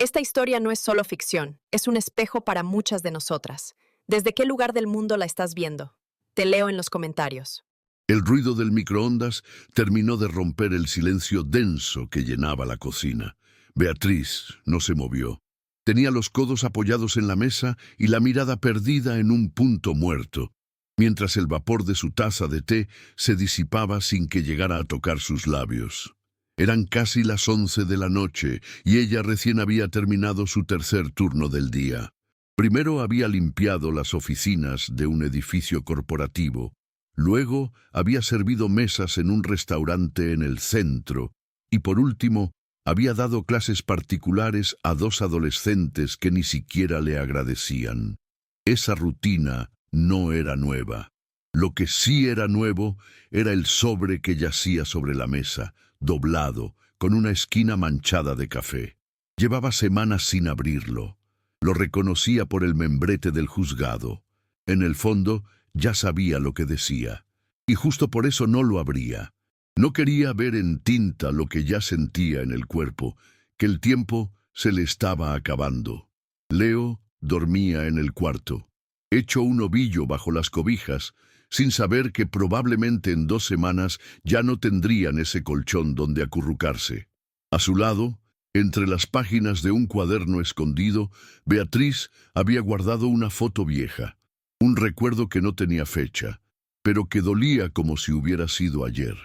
Esta historia no es solo ficción, es un espejo para muchas de nosotras. ¿Desde qué lugar del mundo la estás viendo? Te leo en los comentarios. El ruido del microondas terminó de romper el silencio denso que llenaba la cocina. Beatriz no se movió. Tenía los codos apoyados en la mesa y la mirada perdida en un punto muerto, mientras el vapor de su taza de té se disipaba sin que llegara a tocar sus labios. Eran casi las 11 de la noche y ella recién había terminado su tercer turno del día. Primero había limpiado las oficinas de un edificio corporativo. Luego había servido mesas en un restaurante en el centro y por último había dado clases particulares a 2 adolescentes que ni siquiera le agradecían. Esa rutina no era nueva. Lo que sí era nuevo era el sobre que yacía sobre la mesa, doblado, con una esquina manchada de café. Llevaba semanas sin abrirlo. Lo reconocía por el membrete del juzgado. En el fondo, ya sabía lo que decía, y justo por eso no lo abría. No quería ver en tinta lo que ya sentía en el cuerpo, que el tiempo se le estaba acabando. Leo dormía en el cuarto, hecho un ovillo bajo las cobijas, sin saber que probablemente en 2 semanas ya no tendrían ese colchón donde acurrucarse. A su lado, entre las páginas de un cuaderno escondido, Beatriz había guardado una foto vieja, un recuerdo que no tenía fecha, pero que dolía como si hubiera sido ayer.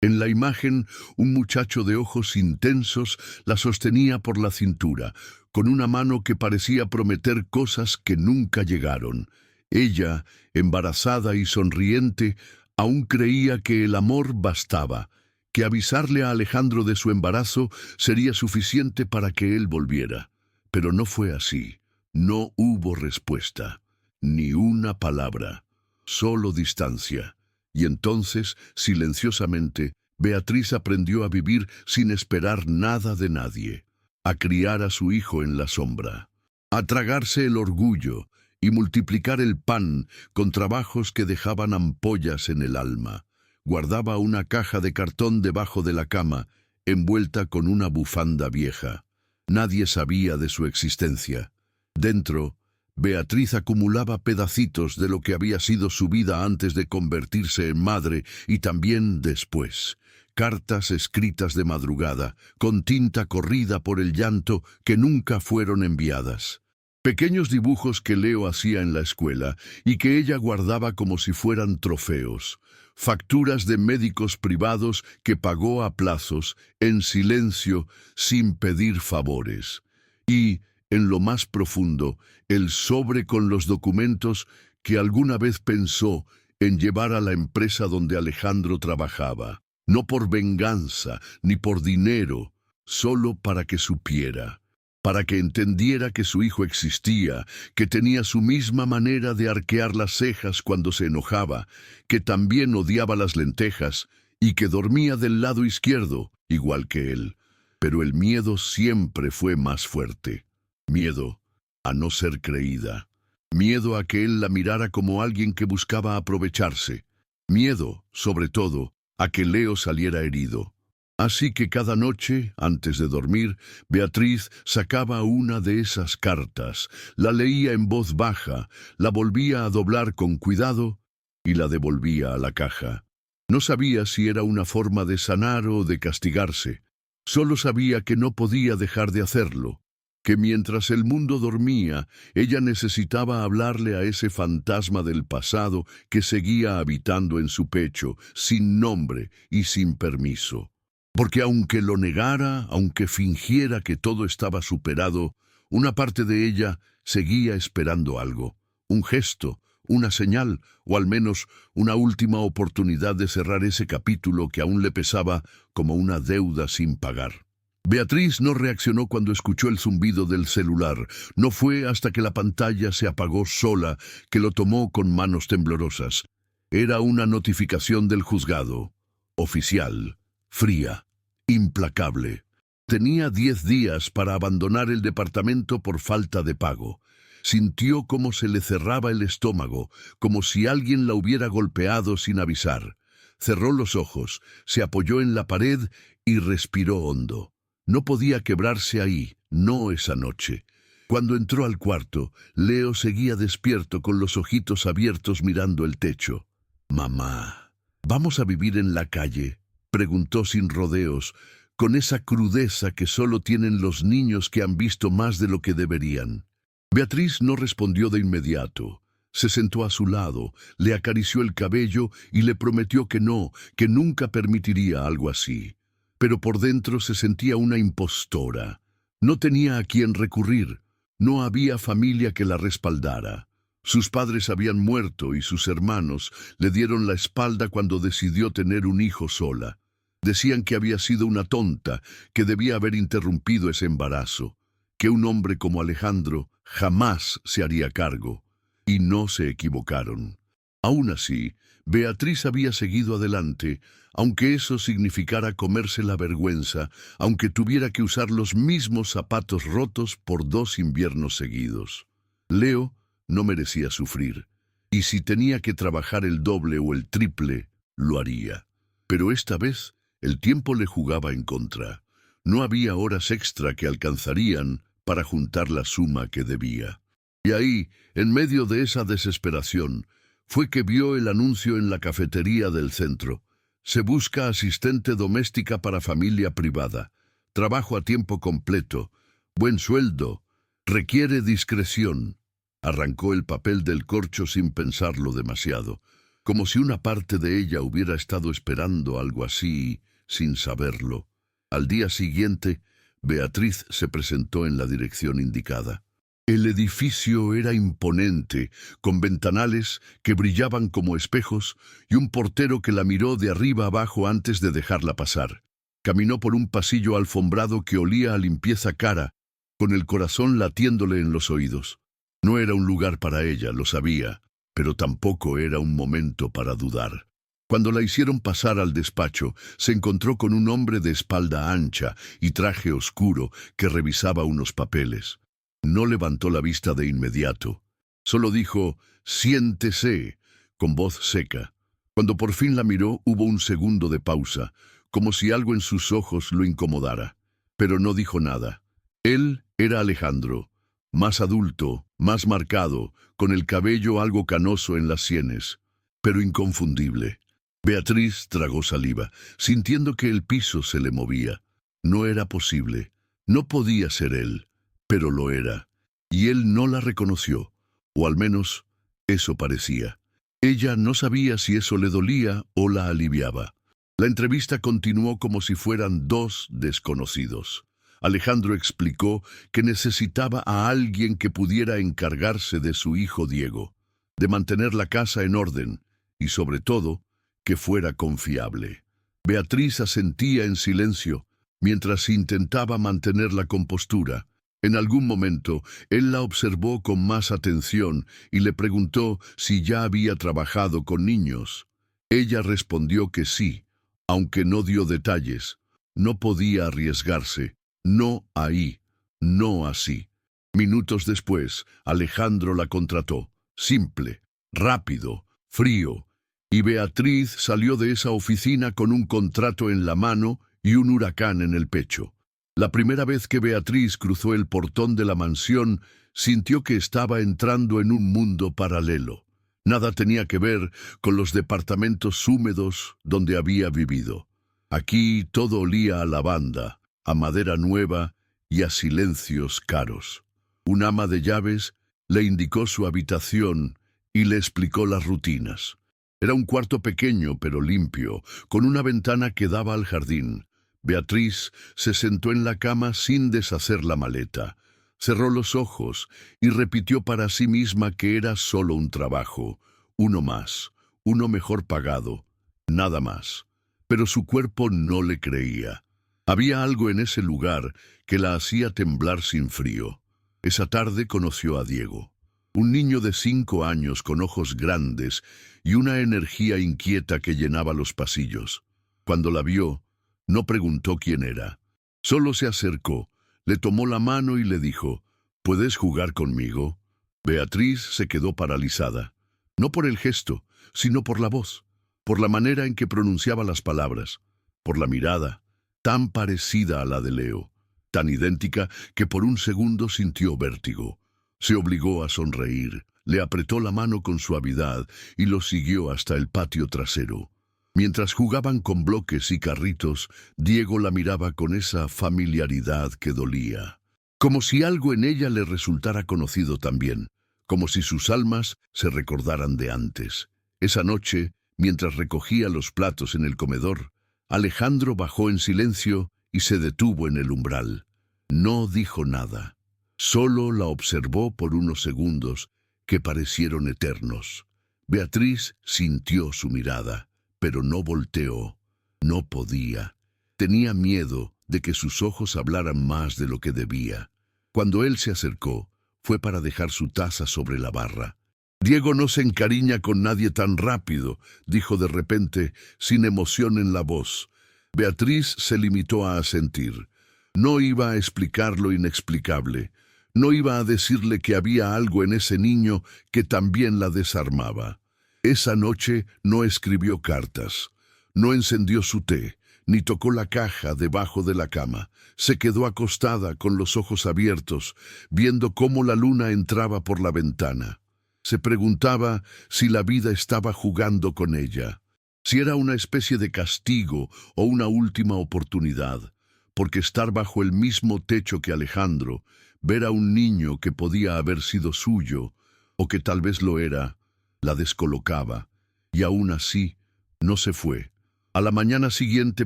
En la imagen, un muchacho de ojos intensos la sostenía por la cintura, con una mano que parecía prometer cosas que nunca llegaron. Ella, embarazada y sonriente, aún creía que el amor bastaba, que avisarle a Alejandro de su embarazo sería suficiente para que él volviera. Pero no fue así. No hubo respuesta, ni una palabra, solo distancia. Y entonces, silenciosamente, Beatriz aprendió a vivir sin esperar nada de nadie, a criar a su hijo en la sombra, a tragarse el orgullo y multiplicar el pan con trabajos que dejaban ampollas en el alma. Guardaba una caja de cartón debajo de la cama, envuelta con una bufanda vieja. Nadie sabía de su existencia. Dentro, Beatriz acumulaba pedacitos de lo que había sido su vida antes de convertirse en madre y también después. Cartas escritas de madrugada, con tinta corrida por el llanto que nunca fueron enviadas. Pequeños dibujos que Leo hacía en la escuela y que ella guardaba como si fueran trofeos. Facturas de médicos privados que pagó a plazos, en silencio, sin pedir favores. Y, en lo más profundo, el sobre con los documentos que alguna vez pensó en llevar a la empresa donde Alejandro trabajaba. No por venganza, ni por dinero, solo para que supiera. Para que entendiera que su hijo existía, que tenía su misma manera de arquear las cejas cuando se enojaba, que también odiaba las lentejas y que dormía del lado izquierdo, igual que él. Pero el miedo siempre fue más fuerte. Miedo a no ser creída. Miedo a que él la mirara como alguien que buscaba aprovecharse. Miedo, sobre todo, a que Leo saliera herido. Así que cada noche, antes de dormir, Beatriz sacaba una de esas cartas, la leía en voz baja, la volvía a doblar con cuidado y la devolvía a la caja. No sabía si era una forma de sanar o de castigarse. Solo sabía que no podía dejar de hacerlo, que mientras el mundo dormía, ella necesitaba hablarle a ese fantasma del pasado que seguía habitando en su pecho, sin nombre y sin permiso. Porque aunque lo negara, aunque fingiera que todo estaba superado, una parte de ella seguía esperando algo, un gesto, una señal, o al menos una última oportunidad de cerrar ese capítulo que aún le pesaba como una deuda sin pagar. Beatriz no reaccionó cuando escuchó el zumbido del celular. No fue hasta que la pantalla se apagó sola que lo tomó con manos temblorosas. Era una notificación del juzgado. Oficial. Fría, implacable. Tenía 10 días para abandonar el departamento por falta de pago. Sintió cómo se le cerraba el estómago, como si alguien la hubiera golpeado sin avisar. Cerró los ojos, se apoyó en la pared y respiró hondo. No podía quebrarse ahí, no esa noche. Cuando entró al cuarto, Leo seguía despierto con los ojitos abiertos mirando el techo. «Mamá, ¿vamos a vivir en la calle?», preguntó sin rodeos, con esa crudeza que solo tienen los niños que han visto más de lo que deberían. Beatriz no respondió de inmediato. Se sentó a su lado, le acarició el cabello y le prometió que no, que nunca permitiría algo así. Pero por dentro se sentía una impostora. No tenía a quién recurrir. No había familia que la respaldara. Sus padres habían muerto y sus hermanos le dieron la espalda cuando decidió tener un hijo sola. Decían que había sido una tonta, que debía haber interrumpido ese embarazo, que un hombre como Alejandro jamás se haría cargo. Y no se equivocaron. Aún así, Beatriz había seguido adelante, aunque eso significara comerse la vergüenza, aunque tuviera que usar los mismos zapatos rotos por 2 inviernos seguidos. Leo no merecía sufrir, y si tenía que trabajar el doble o el triple, lo haría. Pero esta vez el tiempo le jugaba en contra. No había horas extra que alcanzarían para juntar la suma que debía. Y ahí, en medio de esa desesperación, fue que vio el anuncio en la cafetería del centro. Se busca asistente doméstica para familia privada, trabajo a tiempo completo, buen sueldo, requiere discreción. Arrancó el papel del corcho sin pensarlo demasiado, como si una parte de ella hubiera estado esperando algo así, sin saberlo. Al día siguiente, Beatriz se presentó en la dirección indicada. El edificio era imponente, con ventanales que brillaban como espejos y un portero que la miró de arriba abajo antes de dejarla pasar. Caminó por un pasillo alfombrado que olía a limpieza cara, con el corazón latiéndole en los oídos. No era un lugar para ella, lo sabía, pero tampoco era un momento para dudar. Cuando la hicieron pasar al despacho, se encontró con un hombre de espalda ancha y traje oscuro que revisaba unos papeles. No levantó la vista de inmediato. Solo dijo, «Siéntese», con voz seca. Cuando por fin la miró, hubo un segundo de pausa, como si algo en sus ojos lo incomodara. Pero no dijo nada. Él era Alejandro, más adulto, más marcado, con el cabello algo canoso en las sienes, pero inconfundible. Beatriz tragó saliva, sintiendo que el piso se le movía. No era posible. No podía ser él. Pero lo era, y él no la reconoció, o al menos eso parecía. Ella no sabía si eso le dolía o la aliviaba. La entrevista continuó como si fueran 2 desconocidos. Alejandro explicó que necesitaba a alguien que pudiera encargarse de su hijo Diego, de mantener la casa en orden, y sobre todo, que fuera confiable. Beatriz asentía en silencio, mientras intentaba mantener la compostura. En algún momento, él la observó con más atención y le preguntó si ya había trabajado con niños. Ella respondió que sí, aunque no dio detalles. No podía arriesgarse. No ahí, no así. Minutos después, Alejandro la contrató. Simple, rápido, frío. Y Beatriz salió de esa oficina con un contrato en la mano y un huracán en el pecho. La primera vez que Beatriz cruzó el portón de la mansión, sintió que estaba entrando en un mundo paralelo. Nada tenía que ver con los departamentos húmedos donde había vivido. Aquí todo olía a lavanda, a madera nueva y a silencios caros. Un ama de llaves le indicó su habitación y le explicó las rutinas. Era un cuarto pequeño pero limpio, con una ventana que daba al jardín. Beatriz se sentó en la cama sin deshacer la maleta. Cerró los ojos y repitió para sí misma que era solo un trabajo, uno más, uno mejor pagado, nada más. Pero su cuerpo no le creía. Había algo en ese lugar que la hacía temblar sin frío. Esa tarde conoció a Diego, un niño de 5 años con ojos grandes y una energía inquieta que llenaba los pasillos. Cuando la vio, no preguntó quién era. Solo se acercó, le tomó la mano y le dijo, «¿Puedes jugar conmigo?». Beatriz se quedó paralizada, no por el gesto, sino por la voz, por la manera en que pronunciaba las palabras, por la mirada, tan parecida a la de Leo. tan idéntica que por un segundo sintió vértigo. Se obligó a sonreír, le apretó la mano con suavidad y lo siguió hasta el patio trasero. Mientras jugaban con bloques y carritos, Diego la miraba con esa familiaridad que dolía. Como si algo en ella le resultara conocido también, como si sus almas se recordaran de antes. Esa noche, mientras recogía los platos en el comedor, Alejandro bajó en silencio y se detuvo en el umbral. No dijo nada. Solo la observó por unos segundos que parecieron eternos. Beatriz sintió su mirada, pero no volteó. No podía. Tenía miedo de que sus ojos hablaran más de lo que debía. Cuando él se acercó, fue para dejar su taza sobre la barra. Diego no se encariña con nadie tan rápido, dijo de repente, sin emoción en la voz. Beatriz se limitó a asentir. No iba a explicar lo inexplicable. No iba a decirle que había algo en ese niño que también la desarmaba. Esa noche no escribió cartas, no encendió su té, ni tocó la caja debajo de la cama. Se quedó acostada con los ojos abiertos, viendo cómo la luna entraba por la ventana. Se preguntaba si la vida estaba jugando con ella, si era una especie de castigo o una última oportunidad, porque estar bajo el mismo techo que Alejandro, ver a un niño que podía haber sido suyo, o que tal vez lo era, la descolocaba, y aún así no se fue. A la mañana siguiente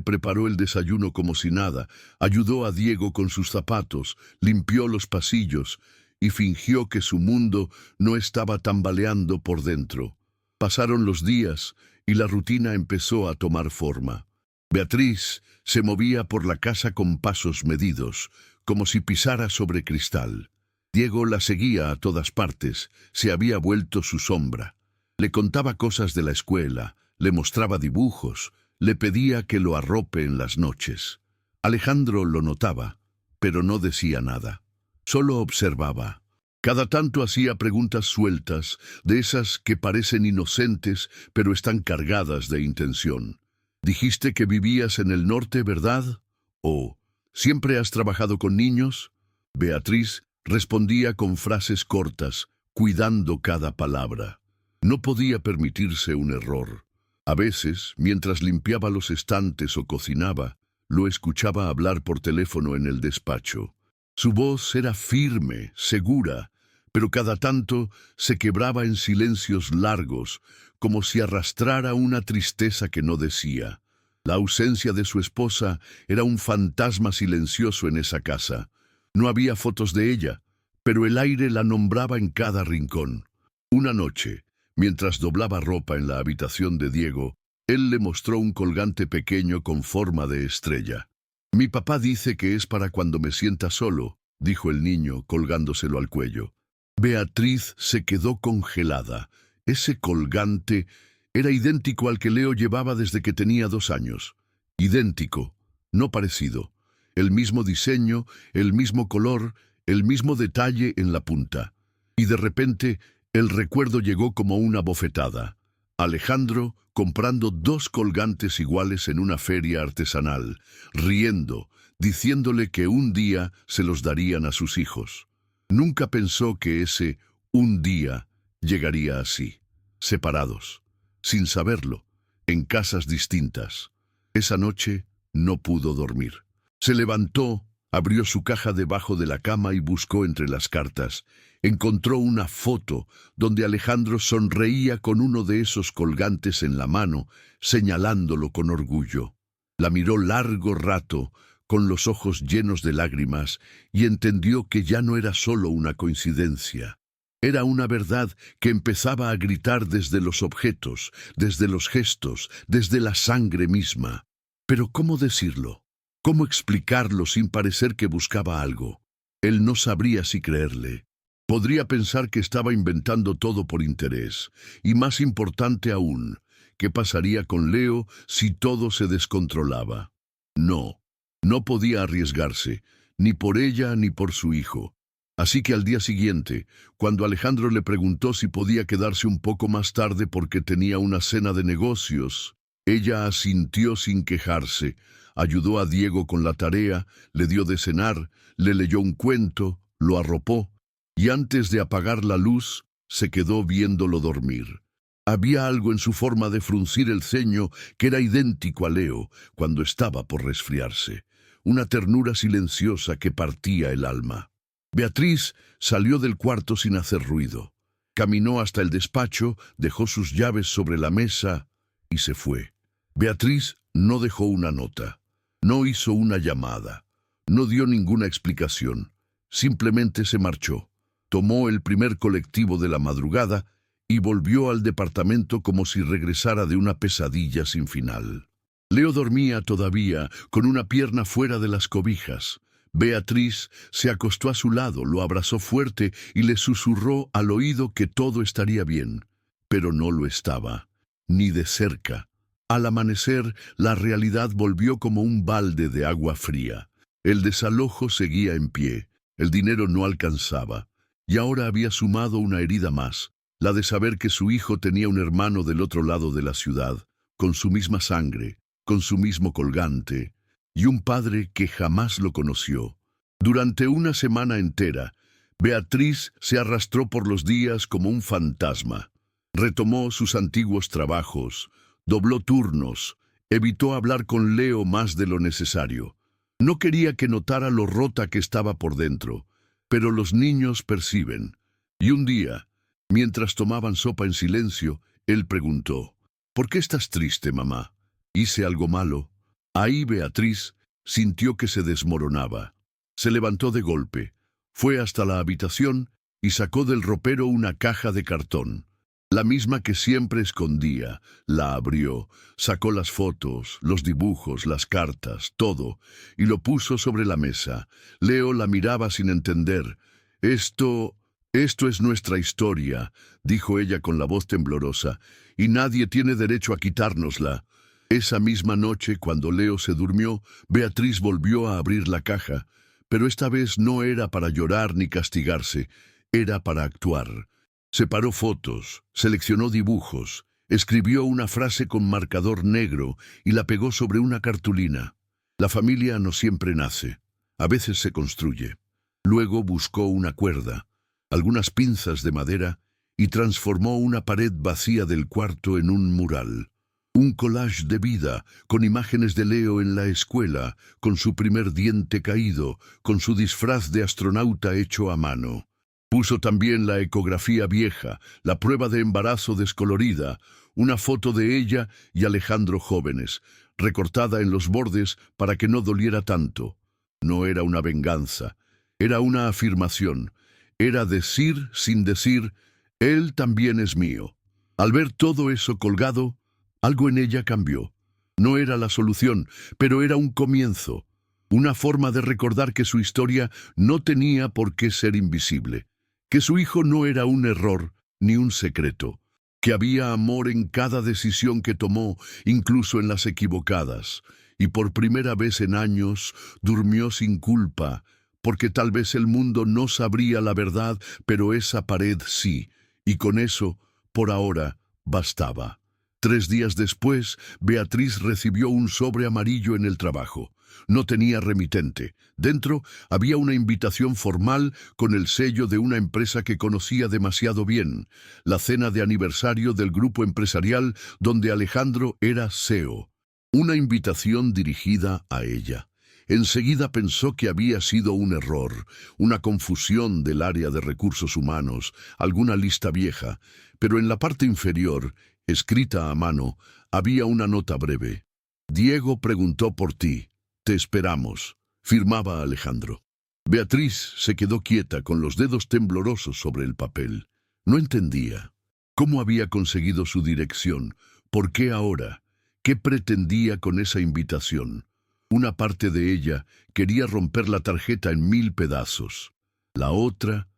preparó el desayuno como si nada, ayudó a Diego con sus zapatos, limpió los pasillos y fingió que su mundo no estaba tambaleando por dentro. Pasaron los días y la rutina empezó a tomar forma. Beatriz se movía por la casa con pasos medidos, como si pisara sobre cristal. Diego la seguía a todas partes, se había vuelto su sombra. Le contaba cosas de la escuela, le mostraba dibujos, le pedía que lo arrope en las noches. Alejandro lo notaba, pero no decía nada. Solo observaba. Cada tanto hacía preguntas sueltas, de esas que parecen inocentes, pero están cargadas de intención. «Dijiste que vivías en el norte, ¿verdad?» O «¿Siempre has trabajado con niños?» Beatriz respondía con frases cortas, cuidando cada palabra. No podía permitirse un error. A veces, mientras limpiaba los estantes o cocinaba, lo escuchaba hablar por teléfono en el despacho. Su voz era firme, segura, pero cada tanto se quebraba en silencios largos, como si arrastrara una tristeza que no decía. La ausencia de su esposa era un fantasma silencioso en esa casa. No había fotos de ella, pero el aire la nombraba en cada rincón. Una noche, mientras doblaba ropa en la habitación de Diego, él le mostró un colgante pequeño con forma de estrella. «Mi papá dice que es para cuando me sienta solo», dijo el niño, colgándoselo al cuello. Beatriz se quedó congelada. Ese colgante era idéntico al que Leo llevaba desde que tenía 2 años. Idéntico, no parecido. El mismo diseño, el mismo color, el mismo detalle en la punta. Y de repente, el recuerdo llegó como una bofetada. Alejandro comprando 2 colgantes iguales en una feria artesanal, riendo, diciéndole que un día se los darían a sus hijos. Nunca pensó que ese un día llegaría así, separados, sin saberlo, en casas distintas. Esa noche no pudo dormir. Se levantó, abrió su caja debajo de la cama y buscó entre las cartas. Encontró una foto donde Alejandro sonreía con uno de esos colgantes en la mano, señalándolo con orgullo. La miró largo rato, con los ojos llenos de lágrimas, y entendió que ya no era solo una coincidencia. Era una verdad que empezaba a gritar desde los objetos, desde los gestos, desde la sangre misma. Pero ¿cómo decirlo? ¿Cómo explicarlo sin parecer que buscaba algo? Él no sabría si creerle. Podría pensar que estaba inventando todo por interés, y más importante aún, ¿qué pasaría con Leo si todo se descontrolaba? No, no podía arriesgarse, ni por ella ni por su hijo. Así que al día siguiente, cuando Alejandro le preguntó si podía quedarse un poco más tarde porque tenía una cena de negocios, Ella asintió sin quejarse, ayudó a Diego con la tarea, le dio de cenar, le leyó un cuento, lo arropó, y antes de apagar la luz, se quedó viéndolo dormir. Había algo en su forma de fruncir el ceño que era idéntico a Leo cuando estaba por resfriarse, una ternura silenciosa que partía el alma. Beatriz salió del cuarto sin hacer ruido. Caminó hasta el despacho, dejó sus llaves sobre la mesa y se fue. Beatriz no dejó una nota, no hizo una llamada, no dio ninguna explicación, simplemente se marchó. Tomó el primer colectivo de la madrugada y volvió al departamento como si regresara de una pesadilla sin final. Leo dormía todavía, con una pierna fuera de las cobijas. Beatriz se acostó a su lado, lo abrazó fuerte y le susurró al oído que todo estaría bien. Pero no lo estaba, ni de cerca. Al amanecer, la realidad volvió como un balde de agua fría. El desalojo seguía en pie, el dinero no alcanzaba, y ahora había sumado una herida más, la de saber que su hijo tenía un hermano del otro lado de la ciudad, con su misma sangre, con su mismo colgante, y un padre que jamás lo conoció. Durante una semana entera, Beatriz se arrastró por los días como un fantasma. Retomó sus antiguos trabajos, dobló turnos, evitó hablar con Leo más de lo necesario. No quería que notara lo rota que estaba por dentro, pero los niños perciben. Y un día, mientras tomaban sopa en silencio, él preguntó: «¿Por qué estás triste, mamá? ¿Hice algo malo?». Ahí Beatriz sintió que se desmoronaba. Se levantó de golpe, fue hasta la habitación y sacó del ropero una caja de cartón, la misma que siempre escondía. La abrió, sacó las fotos, los dibujos, las cartas, todo, y lo puso sobre la mesa. Leo la miraba sin entender. Esto es nuestra historia», dijo ella con la voz temblorosa, «y nadie tiene derecho a quitárnosla». Esa misma noche, cuando Leo se durmió, Beatriz volvió a abrir la caja, pero esta vez no era para llorar ni castigarse, era para actuar. Separó fotos, seleccionó dibujos, escribió una frase con marcador negro y la pegó sobre una cartulina. La familia no siempre nace, a veces se construye. Luego buscó una cuerda, algunas pinzas de madera y transformó una pared vacía del cuarto en un mural. Un collage de vida, con imágenes de Leo en la escuela, con su primer diente caído, con su disfraz de astronauta hecho a mano. Puso también la ecografía vieja, la prueba de embarazo descolorida, una foto de ella y Alejandro jóvenes, recortada en los bordes para que no doliera tanto. No era una venganza, era una afirmación. Era decir sin decir: «Él también es mío». Al ver todo eso colgado, algo en ella cambió. No era la solución, pero era un comienzo, una forma de recordar que su historia no tenía por qué ser invisible, que su hijo no era un error ni un secreto, que había amor en cada decisión que tomó, incluso en las equivocadas, y por primera vez en años durmió sin culpa, porque tal vez el mundo no sabría la verdad, pero esa pared sí, y con eso, por ahora, bastaba. 3 días después, Beatriz recibió un sobre amarillo en el trabajo. No tenía remitente. Dentro había una invitación formal con el sello de una empresa que conocía demasiado bien, la cena de aniversario del grupo empresarial donde Alejandro era CEO. Una invitación dirigida a ella. Enseguida pensó que había sido un error, una confusión del área de recursos humanos, alguna lista vieja, pero en la parte inferior, escrita a mano, había una nota breve. «Diego preguntó por ti. Te esperamos», firmaba Alejandro. Beatriz se quedó quieta con los dedos temblorosos sobre el papel. No entendía. ¿Cómo había conseguido su dirección? ¿Por qué ahora? ¿Qué pretendía con esa invitación? Una parte de ella quería romper la tarjeta en 1000 pedazos. La otra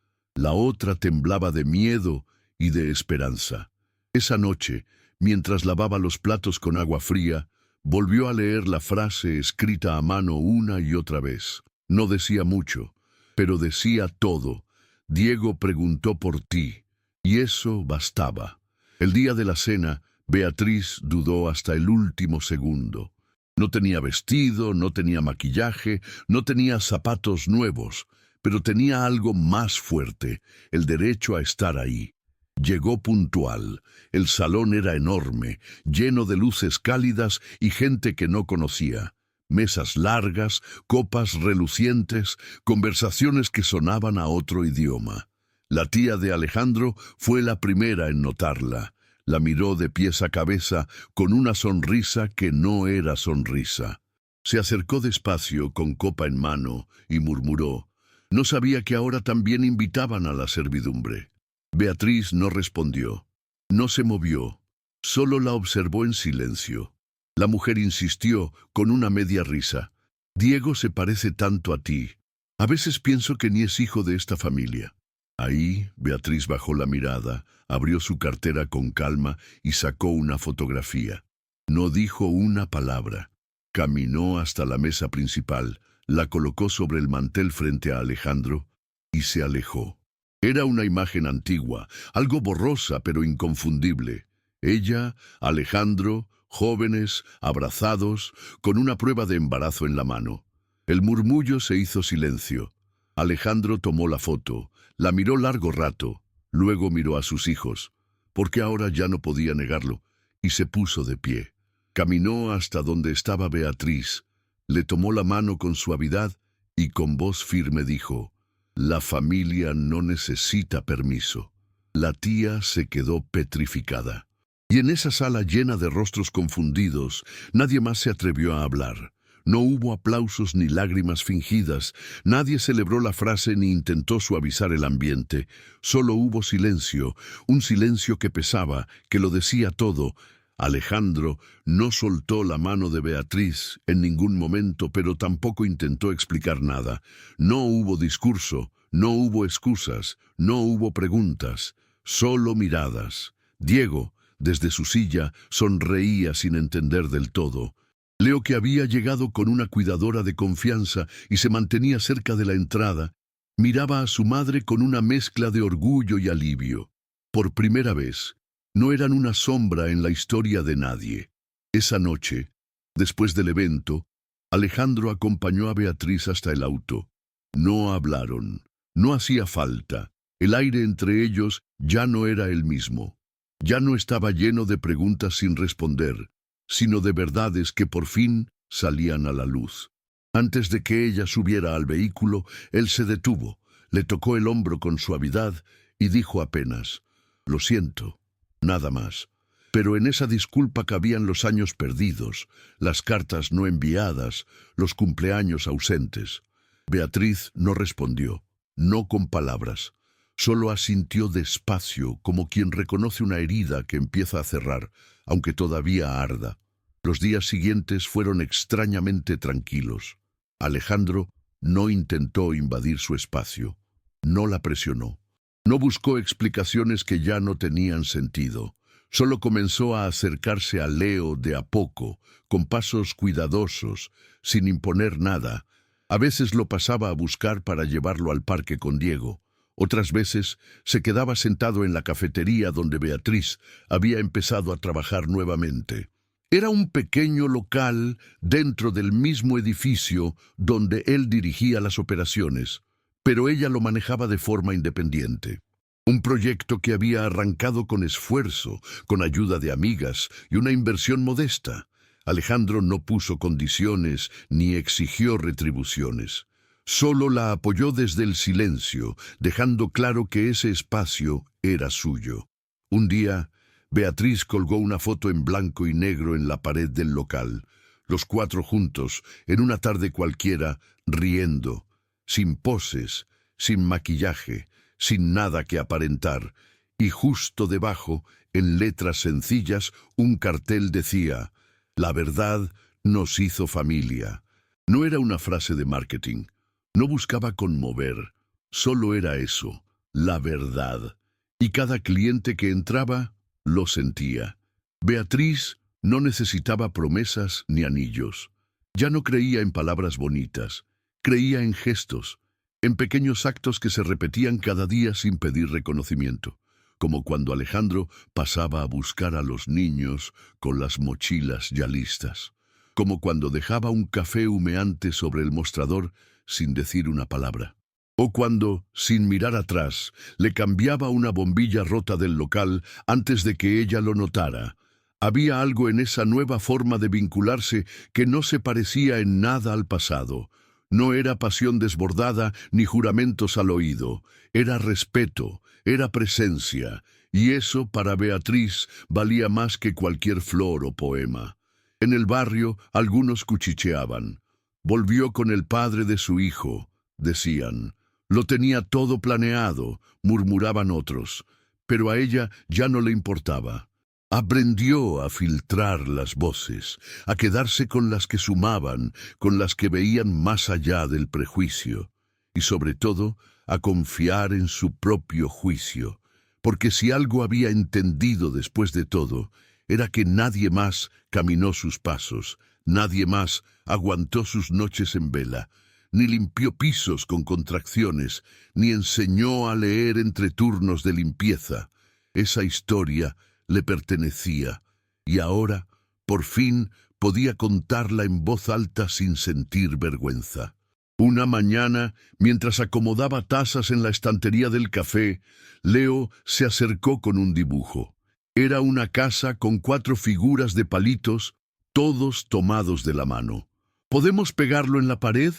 temblaba de miedo y de esperanza. Esa noche, mientras lavaba los platos con agua fría, volvió a leer la frase escrita a mano una y otra vez. No decía mucho, pero decía todo. «Diego preguntó por ti», y eso bastaba. El día de la cena, Beatriz dudó hasta el último segundo. No tenía vestido, no tenía maquillaje, no tenía zapatos nuevos, pero tenía algo más fuerte, el derecho a estar ahí. Llegó puntual. El salón era enorme, lleno de luces cálidas y gente que no conocía. Mesas largas, copas relucientes, conversaciones que sonaban a otro idioma. La tía de Alejandro fue la primera en notarla. La miró de pies a cabeza con una sonrisa que no era sonrisa. Se acercó despacio con copa en mano y murmuró: «No sabía que ahora también invitaban a la servidumbre». Beatriz no respondió. No se movió. Solo la observó en silencio. La mujer insistió con una media risa: «Diego se parece tanto a ti. A veces pienso que ni es hijo de esta familia». Ahí, Beatriz bajó la mirada, abrió su cartera con calma y sacó una fotografía. No dijo una palabra. Caminó hasta la mesa principal, la colocó sobre el mantel frente a Alejandro y se alejó. Era una imagen antigua, algo borrosa pero inconfundible. Ella, Alejandro, jóvenes, abrazados, con una prueba de embarazo en la mano. El murmullo se hizo silencio. Alejandro tomó la foto, la miró largo rato, luego miró a sus hijos, porque ahora ya no podía negarlo, y se puso de pie. Caminó hasta donde estaba Beatriz, le tomó la mano con suavidad y con voz firme dijo: «La familia no necesita permiso». La tía se quedó petrificada. Y en esa sala llena de rostros confundidos, nadie más se atrevió a hablar. No hubo aplausos ni lágrimas fingidas, nadie celebró la frase ni intentó suavizar el ambiente. Solo hubo silencio, un silencio que pesaba, que lo decía todo. Alejandro no soltó la mano de Beatriz en ningún momento, pero tampoco intentó explicar nada. No hubo discurso, no hubo excusas, no hubo preguntas, solo miradas. Diego, desde su silla, sonreía sin entender del todo. Leo, que había llegado con una cuidadora de confianza y se mantenía cerca de la entrada, miraba a su madre con una mezcla de orgullo y alivio. Por primera vez, no eran una sombra en la historia de nadie. Esa noche, después del evento, Alejandro acompañó a Beatriz hasta el auto. No hablaron, no hacía falta. El aire entre ellos ya no era el mismo. Ya no estaba lleno de preguntas sin responder, sino de verdades que por fin salían a la luz. Antes de que ella subiera al vehículo, él se detuvo, le tocó el hombro con suavidad y dijo apenas: «Lo siento», nada más. Pero en esa disculpa cabían los años perdidos, las cartas no enviadas, los cumpleaños ausentes. Beatriz no respondió, no con palabras. Solo asintió despacio, como quien reconoce una herida que empieza a cerrar, aunque todavía arda. Los días siguientes fueron extrañamente tranquilos. Alejandro no intentó invadir su espacio, no la presionó, no buscó explicaciones que ya no tenían sentido. Solo comenzó a acercarse a Leo de a poco, con pasos cuidadosos, sin imponer nada. A veces lo pasaba a buscar para llevarlo al parque con Diego. Otras veces se quedaba sentado en la cafetería donde Beatriz había empezado a trabajar nuevamente. Era un pequeño local dentro del mismo edificio donde él dirigía las operaciones, pero ella lo manejaba de forma independiente. Un proyecto que había arrancado con esfuerzo, con ayuda de amigas y una inversión modesta. Alejandro no puso condiciones ni exigió retribuciones. Solo la apoyó desde el silencio, dejando claro que ese espacio era suyo. Un día, Beatriz colgó una foto en blanco y negro en la pared del local. Los cuatro juntos, en una tarde cualquiera, riendo, sin poses, sin maquillaje, sin nada que aparentar. Y justo debajo, en letras sencillas, un cartel decía: «La verdad nos hizo familia». No era una frase de marketing. No buscaba conmover, solo era eso, la verdad. Y cada cliente que entraba lo sentía. Beatriz no necesitaba promesas ni anillos. Ya no creía en palabras bonitas, creía en gestos, en pequeños actos que se repetían cada día sin pedir reconocimiento. como cuando Alejandro pasaba a buscar a los niños con las mochilas ya listas, como cuando dejaba un café humeante sobre el mostrador sin decir una palabra, o cuando, sin mirar atrás, le cambiaba una bombilla rota del local antes de que ella lo notara. Había algo en esa nueva forma de vincularse que no se parecía en nada al pasado. No era pasión desbordada ni juramentos al oído, era respeto, era presencia, y eso para Beatriz valía más que cualquier flor o poema. En el barrio algunos cuchicheaban. Volvió con el padre de su hijo, decían. Lo tenía todo planeado, murmuraban otros, pero a ella ya no le importaba. Aprendió a filtrar las voces, a quedarse con las que sumaban, con las que veían más allá del prejuicio, y sobre todo a confiar en su propio juicio, porque si algo había entendido después de todo, era que nadie más caminó sus pasos, nadie más aguantó sus noches en vela, ni limpió pisos con contracciones, ni enseñó a leer entre turnos de limpieza. Esa historia le pertenecía, y ahora, por fin, podía contarla en voz alta sin sentir vergüenza. Una mañana, mientras acomodaba tazas en la estantería del café, Leo se acercó con un dibujo. Era una casa con 4 figuras de palitos, todos tomados de la mano. ¿Podemos pegarlo en la pared?,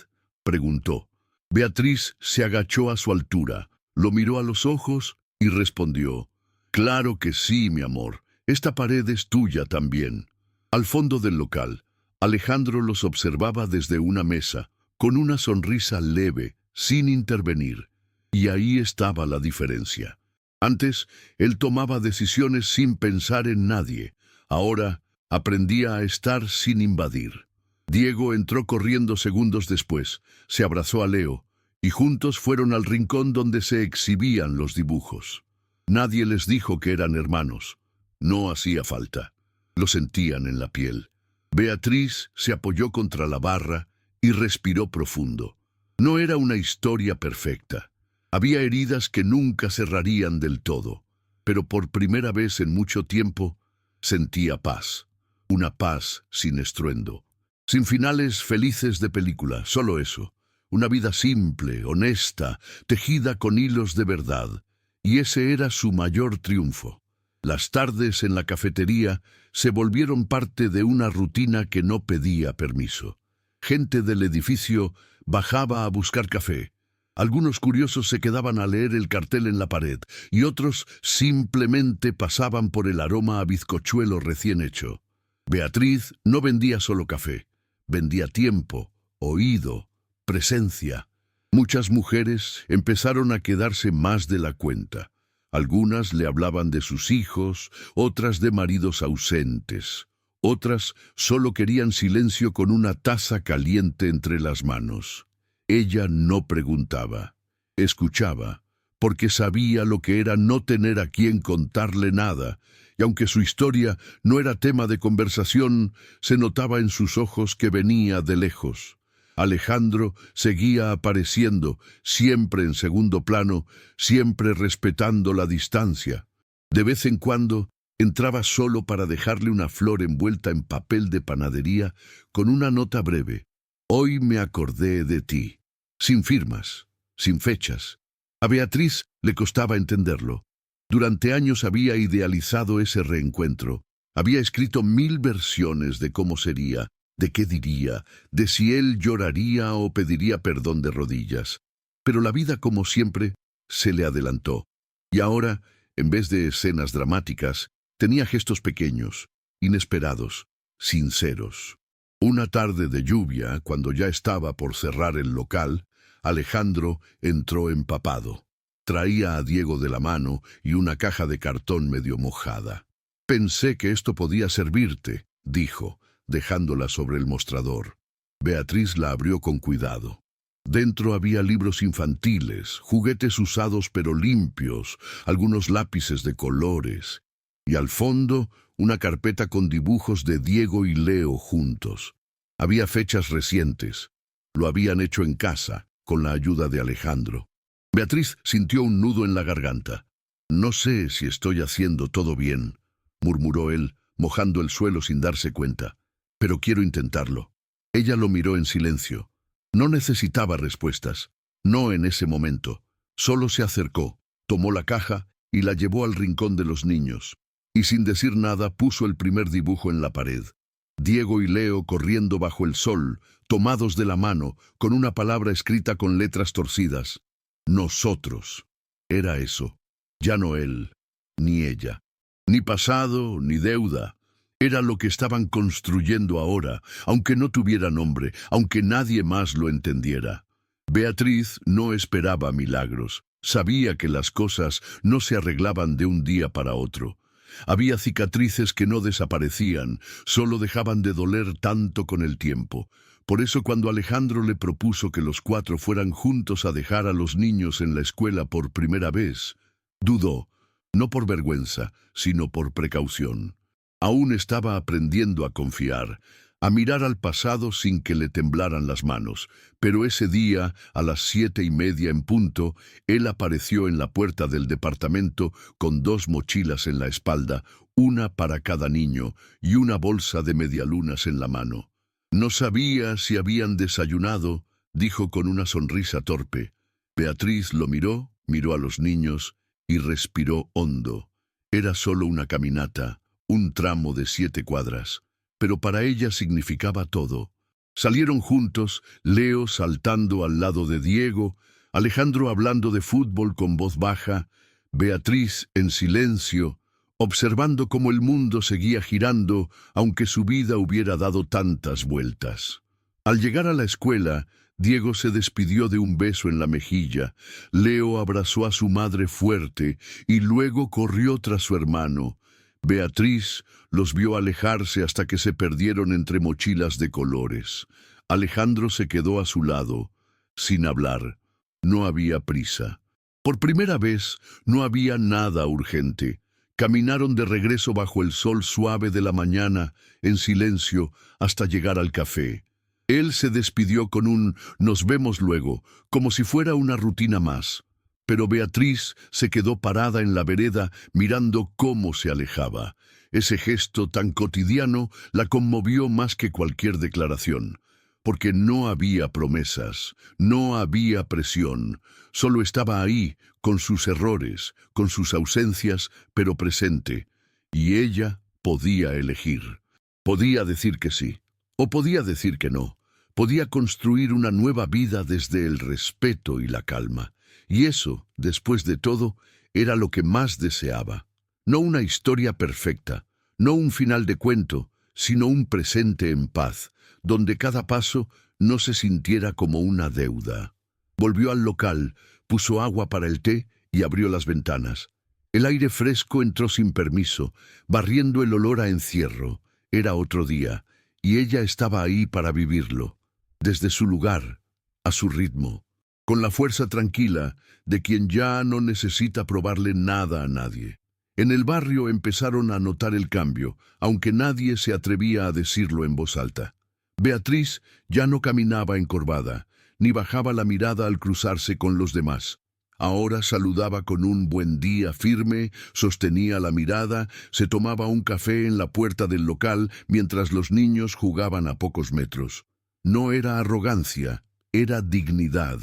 preguntó. Beatriz se agachó a su altura, lo miró a los ojos y respondió: «Claro que sí, mi amor. Esta pared es tuya también». Al fondo del local, Alejandro los observaba desde una mesa, con una sonrisa leve, sin intervenir. Y ahí estaba la diferencia. Antes, él tomaba decisiones sin pensar en nadie. Ahora, aprendía a estar sin invadir. Diego entró corriendo segundos después, se abrazó a Leo, y juntos fueron al rincón donde se exhibían los dibujos. Nadie les dijo que eran hermanos. No hacía falta. Lo sentían en la piel. Beatriz se apoyó contra la barra y respiró profundo. No era una historia perfecta. Había heridas que nunca cerrarían del todo, pero por primera vez en mucho tiempo sentía paz. Una paz sin estruendo. Sin finales felices de película, solo eso. Una vida simple, honesta, tejida con hilos de verdad. Y ese era su mayor triunfo. Las tardes en la cafetería se volvieron parte de una rutina que no pedía permiso. Gente del edificio bajaba a buscar café. Algunos curiosos se quedaban a leer el cartel en la pared y otros simplemente pasaban por el aroma a bizcochuelo recién hecho. Beatriz no vendía solo café. Vendía tiempo, oído, presencia. Muchas mujeres empezaron a quedarse más de la cuenta. Algunas le hablaban de sus hijos, otras de maridos ausentes. Otras solo querían silencio con una taza caliente entre las manos. Ella no preguntaba, escuchaba, porque sabía lo que era no tener a quien contarle nada, y aunque su historia no era tema de conversación, se notaba en sus ojos que venía de lejos. Alejandro seguía apareciendo, siempre en segundo plano, siempre respetando la distancia. De vez en cuando entraba solo para dejarle una flor envuelta en papel de panadería con una nota breve. «Hoy me acordé de ti». Sin firmas, sin fechas. A Beatriz le costaba entenderlo. Durante años había idealizado ese reencuentro. Había escrito 1000 versiones de cómo sería, de qué diría, de si él lloraría o pediría perdón de rodillas. Pero la vida, como siempre, se le adelantó. Y ahora, en vez de escenas dramáticas, tenía gestos pequeños, inesperados, sinceros. Una tarde de lluvia, cuando ya estaba por cerrar el local, Alejandro entró empapado. Traía a Diego de la mano y una caja de cartón medio mojada. «Pensé que esto podía servirte», dijo, dejándola sobre el mostrador. Beatriz la abrió con cuidado. Dentro había libros infantiles, juguetes usados pero limpios, algunos lápices de colores, y al fondo una carpeta con dibujos de Diego y Leo juntos. Había fechas recientes. Lo habían hecho en casa, con la ayuda de Alejandro. Beatriz sintió un nudo en la garganta. No sé si estoy haciendo todo bien, murmuró él, mojando el suelo sin darse cuenta, pero quiero intentarlo. Ella lo miró en silencio. No necesitaba respuestas, no en ese momento. Solo se acercó, tomó la caja y la llevó al rincón de los niños. Y sin decir nada puso el primer dibujo en la pared. Diego y Leo corriendo bajo el sol, tomados de la mano, con una palabra escrita con letras torcidas. Nosotros. Era eso. Ya no él, ni ella. Ni pasado, ni deuda. Era lo que estaban construyendo ahora, aunque no tuviera nombre, aunque nadie más lo entendiera. Beatriz no esperaba milagros. Sabía que las cosas no se arreglaban de un día para otro. Había cicatrices que no desaparecían, solo dejaban de doler tanto con el tiempo. Por eso cuando Alejandro le propuso que los 4 fueran juntos a dejar a los niños en la escuela por primera vez, dudó, no por vergüenza, sino por precaución. Aún estaba aprendiendo a confiar, a mirar al pasado sin que le temblaran las manos, pero ese día, a las 7:30 en punto, él apareció en la puerta del departamento con 2 mochilas en la espalda, una para cada niño y una bolsa de medialunas en la mano. No sabía si habían desayunado, dijo con una sonrisa torpe. Beatriz lo miró, miró a los niños y respiró hondo. Era solo una caminata, un tramo de 7 cuadras. Pero para ella significaba todo. Salieron juntos, Leo saltando al lado de Diego, Alejandro hablando de fútbol con voz baja, Beatriz en silencio, observando cómo el mundo seguía girando, aunque su vida hubiera dado tantas vueltas. Al llegar a la escuela, Diego se despidió de un beso en la mejilla, Leo abrazó a su madre fuerte y luego corrió tras su hermano. Beatriz los vio alejarse hasta que se perdieron entre mochilas de colores. Alejandro se quedó a su lado, sin hablar. No había prisa. Por primera vez no había nada urgente. Caminaron de regreso bajo el sol suave de la mañana, en silencio, hasta llegar al café. Él se despidió con un «nos vemos luego», como si fuera una rutina más. Pero Beatriz se quedó parada en la vereda mirando cómo se alejaba. Ese gesto tan cotidiano la conmovió más que cualquier declaración, porque no había promesas, no había presión, solo estaba ahí, con sus errores, con sus ausencias, pero presente. Y ella podía elegir. Podía decir que sí, o podía decir que no. Podía construir una nueva vida desde el respeto y la calma. Y eso, después de todo, era lo que más deseaba. No una historia perfecta, no un final de cuento, sino un presente en paz, donde cada paso no se sintiera como una deuda. Volvió al local, puso agua para el té y abrió las ventanas. El aire fresco entró sin permiso, barriendo el olor a encierro. Era otro día, y ella estaba ahí para vivirlo, desde su lugar, a su ritmo, con la fuerza tranquila de quien ya no necesita probarle nada a nadie. En el barrio empezaron a notar el cambio, aunque nadie se atrevía a decirlo en voz alta. Beatriz ya no caminaba encorvada, ni bajaba la mirada al cruzarse con los demás. Ahora saludaba con un buen día firme, sostenía la mirada, se tomaba un café en la puerta del local mientras los niños jugaban a pocos metros. No era arrogancia, era dignidad,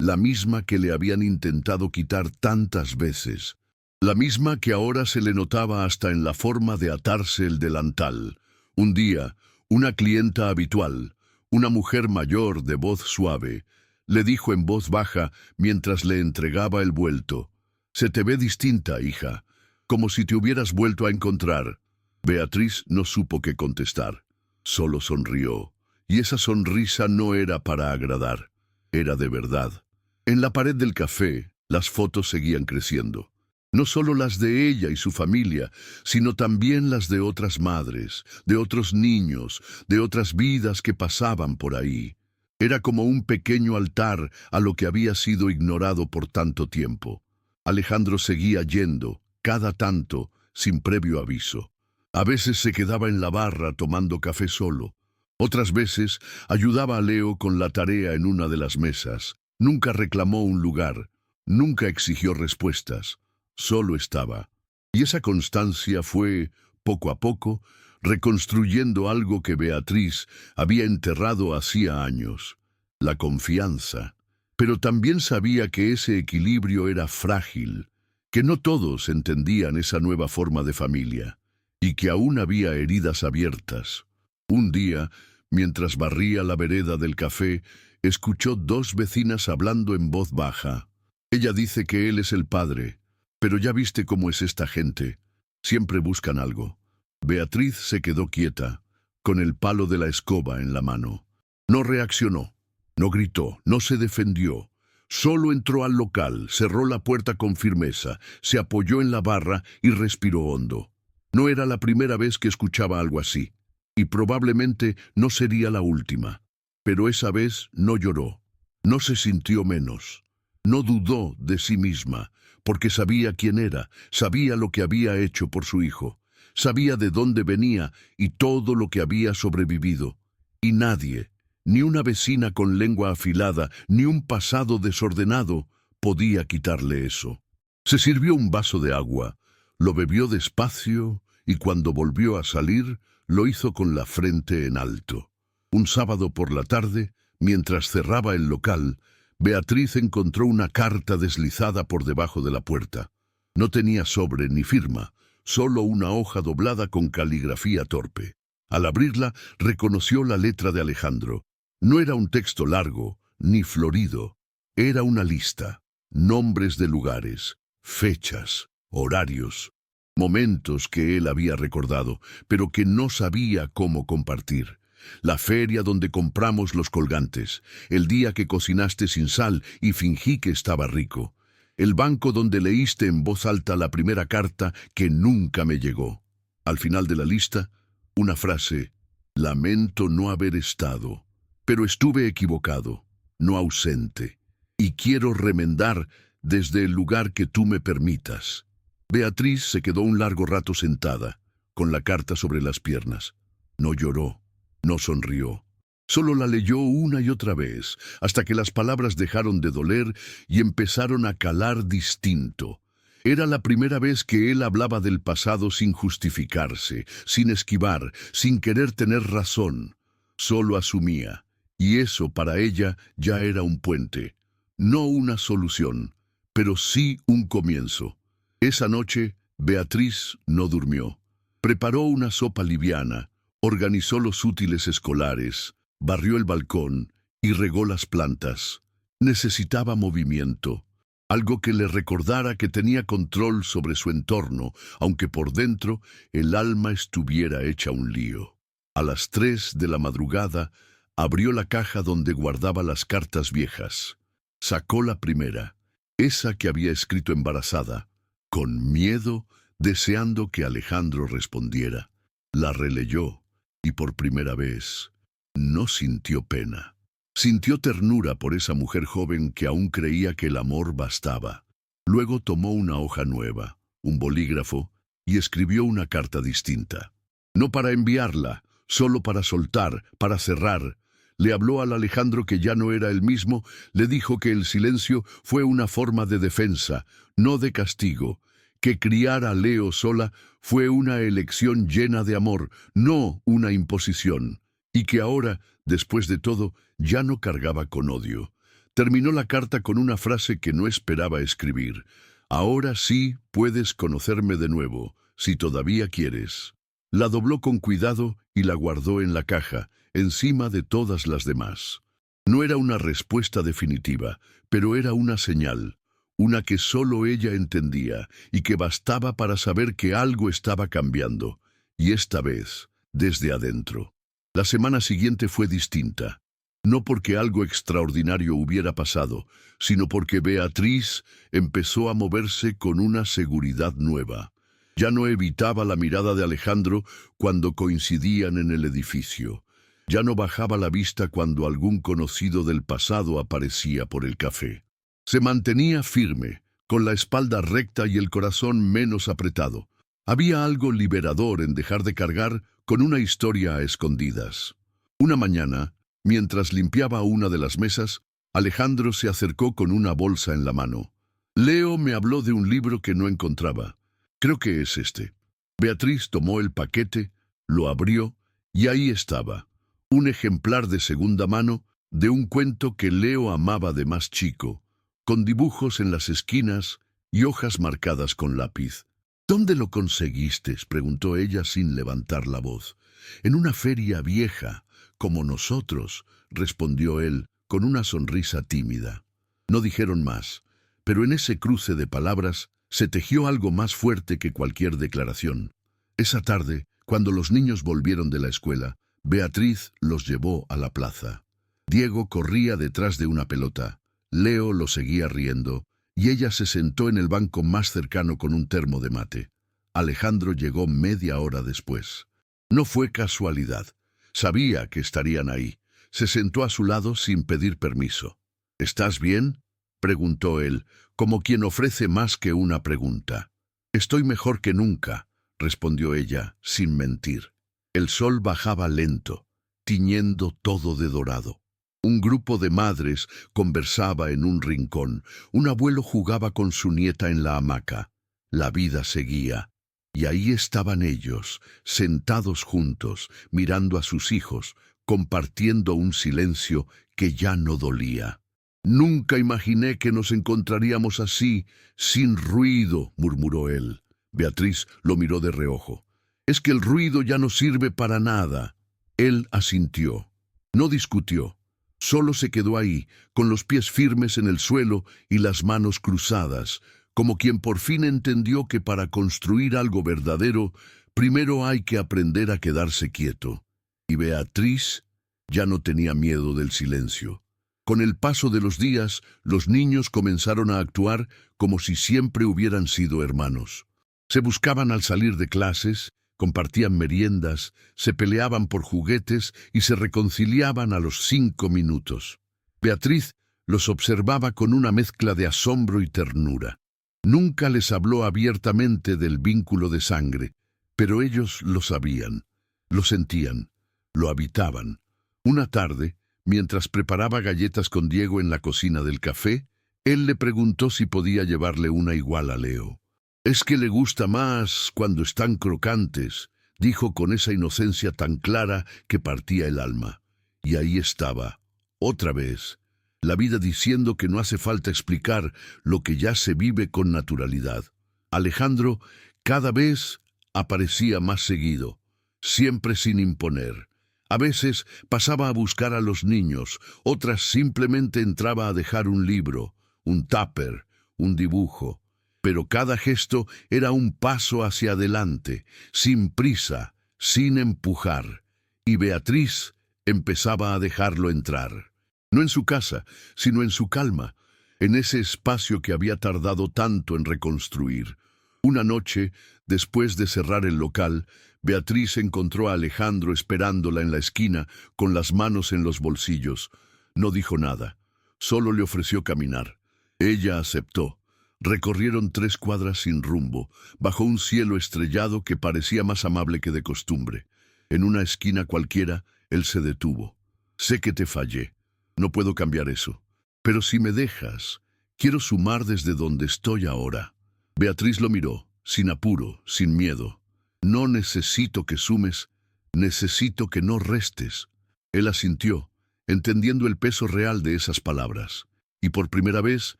la misma que le habían intentado quitar tantas veces, la misma que ahora se le notaba hasta en la forma de atarse el delantal. Un día, una clienta habitual, una mujer mayor de voz suave, le dijo en voz baja mientras le entregaba el vuelto: «Se te ve distinta, hija, como si te hubieras vuelto a encontrar». Beatriz no supo qué contestar, solo sonrió, y esa sonrisa no era para agradar, era de verdad. En la pared del café, las fotos seguían creciendo. No solo las de ella y su familia, sino también las de otras madres, de otros niños, de otras vidas que pasaban por ahí. Era como un pequeño altar a lo que había sido ignorado por tanto tiempo. Alejandro seguía yendo, cada tanto, sin previo aviso. A veces se quedaba en la barra tomando café solo. Otras veces ayudaba a Leo con la tarea en una de las mesas. Nunca reclamó un lugar, nunca exigió respuestas. solo estaba. Y esa constancia fue, poco a poco, reconstruyendo algo que Beatriz había enterrado hacía años, la confianza. Pero también sabía que ese equilibrio era frágil, que no todos entendían esa nueva forma de familia, y que aún había heridas abiertas. Un día, mientras barría la vereda del café, escuchó dos vecinas hablando en voz baja. Ella dice que él es el padre, pero ya viste cómo es esta gente. Siempre buscan algo. Beatriz se quedó quieta, con el palo de la escoba en la mano. No reaccionó, no gritó, no se defendió. Solo entró al local, cerró la puerta con firmeza, se apoyó en la barra y respiró hondo. No era la primera vez que escuchaba algo así, y probablemente no sería la última. Pero esa vez no lloró, no se sintió menos, no dudó de sí misma, porque sabía quién era, sabía lo que había hecho por su hijo, sabía de dónde venía y todo lo que había sobrevivido. Y nadie, ni una vecina con lengua afilada, ni un pasado desordenado, podía quitarle eso. Se sirvió un vaso de agua, lo bebió despacio y cuando volvió a salir, lo hizo con la frente en alto. Un sábado por la tarde, mientras cerraba el local, Beatriz encontró una carta deslizada por debajo de la puerta. No tenía sobre ni firma, solo una hoja doblada con caligrafía torpe. Al abrirla, reconoció la letra de Alejandro. No era un texto largo, ni florido. Era una lista, nombres de lugares, fechas, horarios, momentos que él había recordado, pero que no sabía cómo compartir. La feria donde compramos los colgantes, el día que cocinaste sin sal y fingí que estaba rico, el banco donde leíste en voz alta la primera carta que nunca me llegó. Al final de la lista, una frase: lamento no haber estado, pero estuve equivocado, no ausente, y quiero remendar desde el lugar que tú me permitas. Beatriz se quedó un largo rato sentada, con la carta sobre las piernas. No lloró, no sonrió. Solo la leyó una y otra vez, hasta que las palabras dejaron de doler y empezaron a calar distinto. Era la primera vez que él hablaba del pasado sin justificarse, sin esquivar, sin querer tener razón. Solo asumía, y eso para ella ya era un puente. No una solución, pero sí un comienzo. Esa noche, Beatriz no durmió. Preparó una sopa liviana, organizó los útiles escolares, barrió el balcón y regó las plantas. Necesitaba movimiento, algo que le recordara que tenía control sobre su entorno, aunque por dentro el alma estuviera hecha un lío. A las 3 de la madrugada, abrió la caja donde guardaba las cartas viejas. Sacó la primera, esa que había escrito embarazada, con miedo, deseando que Alejandro respondiera. La releyó, y por primera vez no sintió pena. Sintió ternura por esa mujer joven que aún creía que el amor bastaba. Luego tomó una hoja nueva, un bolígrafo, y escribió una carta distinta. No para enviarla, solo para soltar, para cerrar. Le habló al Alejandro que ya no era el mismo, le dijo que el silencio fue una forma de defensa, no de castigo, que criar a Leo sola fue una elección llena de amor, no una imposición, y que ahora, después de todo, ya no cargaba con odio. Terminó la carta con una frase que no esperaba escribir. Ahora sí puedes conocerme de nuevo, si todavía quieres. La dobló con cuidado y la guardó en la caja, encima de todas las demás. No era una respuesta definitiva, pero era una señal, una que solo ella entendía y que bastaba para saber que algo estaba cambiando, y esta vez, desde adentro. La semana siguiente fue distinta, no porque algo extraordinario hubiera pasado, sino porque Beatriz empezó a moverse con una seguridad nueva. Ya no evitaba la mirada de Alejandro cuando coincidían en el edificio. Ya no bajaba la vista cuando algún conocido del pasado aparecía por el café. Se mantenía firme, con la espalda recta y el corazón menos apretado. Había algo liberador en dejar de cargar con una historia a escondidas. Una mañana, mientras limpiaba una de las mesas, Alejandro se acercó con una bolsa en la mano. Leo me habló de un libro que no encontraba. Creo que es este. Beatriz tomó el paquete, lo abrió y ahí estaba, un ejemplar de segunda mano de un cuento que Leo amaba de más chico, con dibujos en las esquinas y hojas marcadas con lápiz. ¿Dónde lo conseguiste?, preguntó ella sin levantar la voz. En una feria vieja, como nosotros, respondió él con una sonrisa tímida. No dijeron más, pero en ese cruce de palabras se tejió algo más fuerte que cualquier declaración. Esa tarde, cuando los niños volvieron de la escuela, Beatriz los llevó a la plaza. Diego corría detrás de una pelota, Leo lo seguía riendo, y ella se sentó en el banco más cercano con un termo de mate. Alejandro llegó media hora después. No fue casualidad. Sabía que estarían ahí. Se sentó a su lado sin pedir permiso. ¿Estás bien?, preguntó él, como quien ofrece más que una pregunta. Estoy mejor que nunca, respondió ella, sin mentir. El sol bajaba lento, tiñendo todo de dorado. Un grupo de madres conversaba en un rincón. Un abuelo jugaba con su nieta en la hamaca. La vida seguía. Y ahí estaban ellos, sentados juntos, mirando a sus hijos, compartiendo un silencio que ya no dolía. Nunca imaginé que nos encontraríamos así, sin ruido, murmuró él. Beatriz lo miró de reojo. Es que el ruido ya no sirve para nada. Él asintió. No discutió. Solo se quedó ahí, con los pies firmes en el suelo y las manos cruzadas, como quien por fin entendió que para construir algo verdadero, primero hay que aprender a quedarse quieto. Y Beatriz ya no tenía miedo del silencio. Con el paso de los días, los niños comenzaron a actuar como si siempre hubieran sido hermanos. Se buscaban al salir de clases, compartían meriendas, se peleaban por juguetes y se reconciliaban a los 5 minutos. Beatriz los observaba con una mezcla de asombro y ternura. Nunca les habló abiertamente del vínculo de sangre, pero ellos lo sabían, lo sentían, lo habitaban. Una tarde, mientras preparaba galletas con Diego en la cocina del café, él le preguntó si podía llevarle una igual a Leo. «Es que le gusta más cuando están crocantes», dijo con esa inocencia tan clara que partía el alma. Y ahí estaba, otra vez, la vida diciendo que no hace falta explicar lo que ya se vive con naturalidad. Alejandro cada vez aparecía más seguido, siempre sin imponer. A veces pasaba a buscar a los niños, otras simplemente entraba a dejar un libro, un tupper, un dibujo. Pero cada gesto era un paso hacia adelante, sin prisa, sin empujar. Y Beatriz empezaba a dejarlo entrar. No en su casa, sino en su calma, en ese espacio que había tardado tanto en reconstruir. Una noche, después de cerrar el local, Beatriz encontró a Alejandro esperándola en la esquina, con las manos en los bolsillos. No dijo nada, solo le ofreció caminar. Ella aceptó. Recorrieron 3 cuadras sin rumbo, bajo un cielo estrellado que parecía más amable que de costumbre. En una esquina cualquiera, él se detuvo. «Sé que te fallé. No puedo cambiar eso. Pero si me dejas, quiero sumar desde donde estoy ahora». Beatriz lo miró, sin apuro, sin miedo. «No necesito que sumes, necesito que no restes». Él asintió, entendiendo el peso real de esas palabras. Y por primera vez,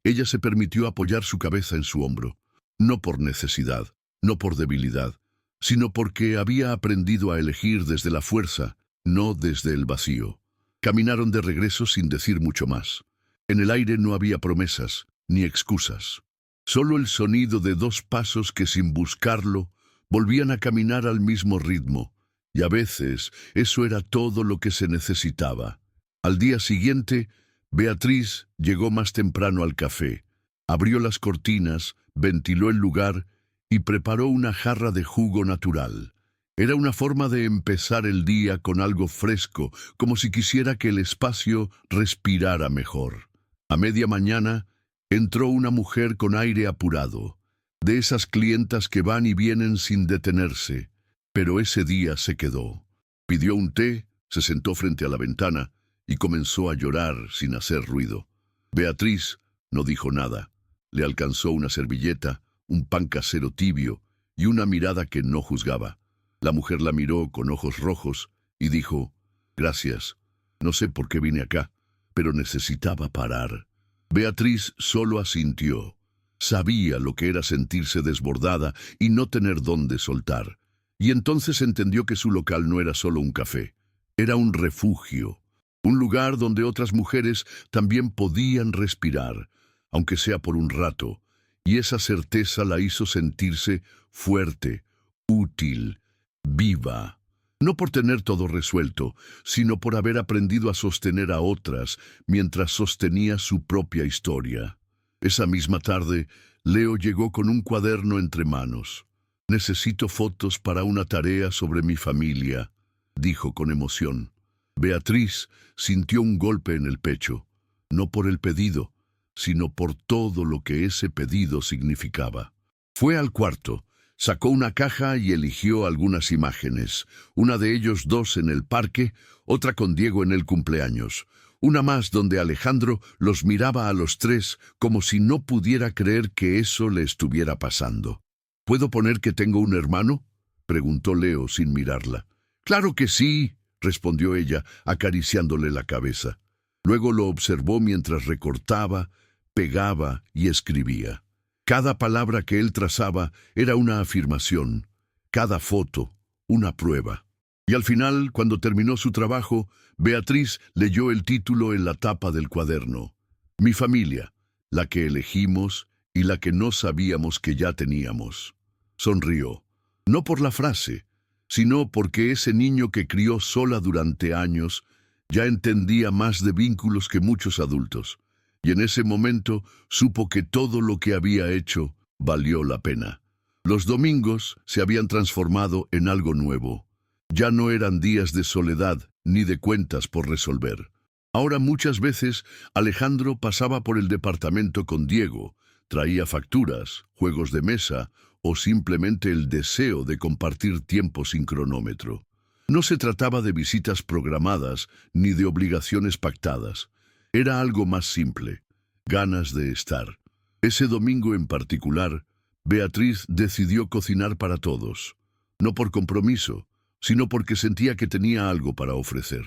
ella se permitió apoyar su cabeza en su hombro, no por necesidad, no por debilidad, sino porque había aprendido a elegir desde la fuerza, no desde el vacío. Caminaron de regreso sin decir mucho más. En el aire no había promesas, ni excusas. Solo el sonido de 2 pasos que sin buscarlo volvían a caminar al mismo ritmo, y a veces eso era todo lo que se necesitaba. Al día siguiente, Beatriz llegó más temprano al café, abrió las cortinas, ventiló el lugar y preparó una jarra de jugo natural. Era una forma de empezar el día con algo fresco, como si quisiera que el espacio respirara mejor. A media mañana entró una mujer con aire apurado, de esas clientas que van y vienen sin detenerse, pero ese día se quedó. Pidió un té, se sentó frente a la ventana y comenzó a llorar sin hacer ruido. Beatriz no dijo nada, Le alcanzó una servilleta, un pan casero tibio y una mirada que no juzgaba. La mujer la miró con ojos rojos y dijo: «Gracias. No sé por qué vine acá, pero necesitaba parar». Beatriz solo asintió. Sabía lo que era sentirse desbordada y no tener dónde soltar. Y entonces entendió que su local no era solo un café, era un refugio, un lugar donde otras mujeres también podían respirar, aunque sea por un rato, y esa certeza la hizo sentirse fuerte, útil, viva. No por tener todo resuelto, sino por haber aprendido a sostener a otras mientras sostenía su propia historia. Esa misma tarde, Leo llegó con un cuaderno entre manos. «Necesito fotos para una tarea sobre mi familia», dijo con emoción. Beatriz sintió un golpe en el pecho, no por el pedido, sino por todo lo que ese pedido significaba. Fue al cuarto, sacó una caja y eligió algunas imágenes, una de ellos dos en el parque, otra con Diego en el cumpleaños, una más donde Alejandro los miraba a los tres como si no pudiera creer que eso le estuviera pasando. «¿Puedo poner que tengo un hermano?», preguntó Leo sin mirarla. «Claro que sí», respondió ella, acariciándole la cabeza. Luego lo observó mientras recortaba, pegaba y escribía. Cada palabra que él trazaba era una afirmación, cada foto una prueba. Y al final, cuando terminó su trabajo, Beatriz leyó el título en la tapa del cuaderno: «Mi familia, la que elegimos y la que no sabíamos que ya teníamos». Sonrió, no por la frase, sino porque ese niño que crió sola durante años ya entendía más de vínculos que muchos adultos, y en ese momento supo que todo lo que había hecho valió la pena. Los domingos se habían transformado en algo nuevo. Ya no eran días de soledad ni de cuentas por resolver. Ahora muchas veces Alejandro pasaba por el departamento con Diego, traía facturas, juegos de mesa o simplemente el deseo de compartir tiempo sin cronómetro. No se trataba de visitas programadas ni de obligaciones pactadas. Era algo más simple, ganas de estar. Ese domingo en particular, Beatriz decidió cocinar para todos, no por compromiso, sino porque sentía que tenía algo para ofrecer.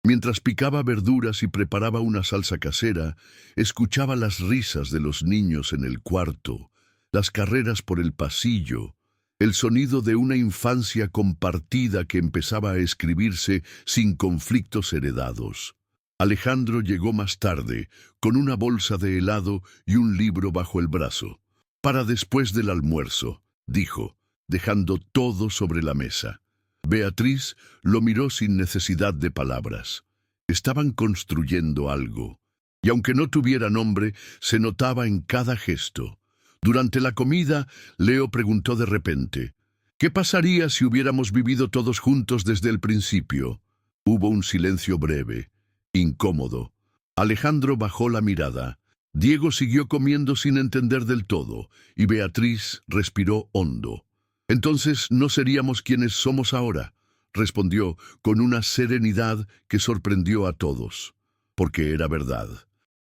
Mientras picaba verduras y preparaba una salsa casera, escuchaba las risas de los niños en el cuarto, las carreras por el pasillo, el sonido de una infancia compartida que empezaba a escribirse sin conflictos heredados. Alejandro llegó más tarde, con una bolsa de helado y un libro bajo el brazo. «Para después del almuerzo», dijo, dejando todo sobre la mesa. Beatriz lo miró sin necesidad de palabras. Estaban construyendo algo, y aunque no tuviera nombre, se notaba en cada gesto. Durante la comida, Leo preguntó de repente: «¿Qué pasaría si hubiéramos vivido todos juntos desde el principio?». Hubo un silencio breve, incómodo. Alejandro bajó la mirada. Diego siguió comiendo sin entender del todo, y Beatriz respiró hondo. «Entonces no seríamos quienes somos ahora», respondió con una serenidad que sorprendió a todos, porque era verdad.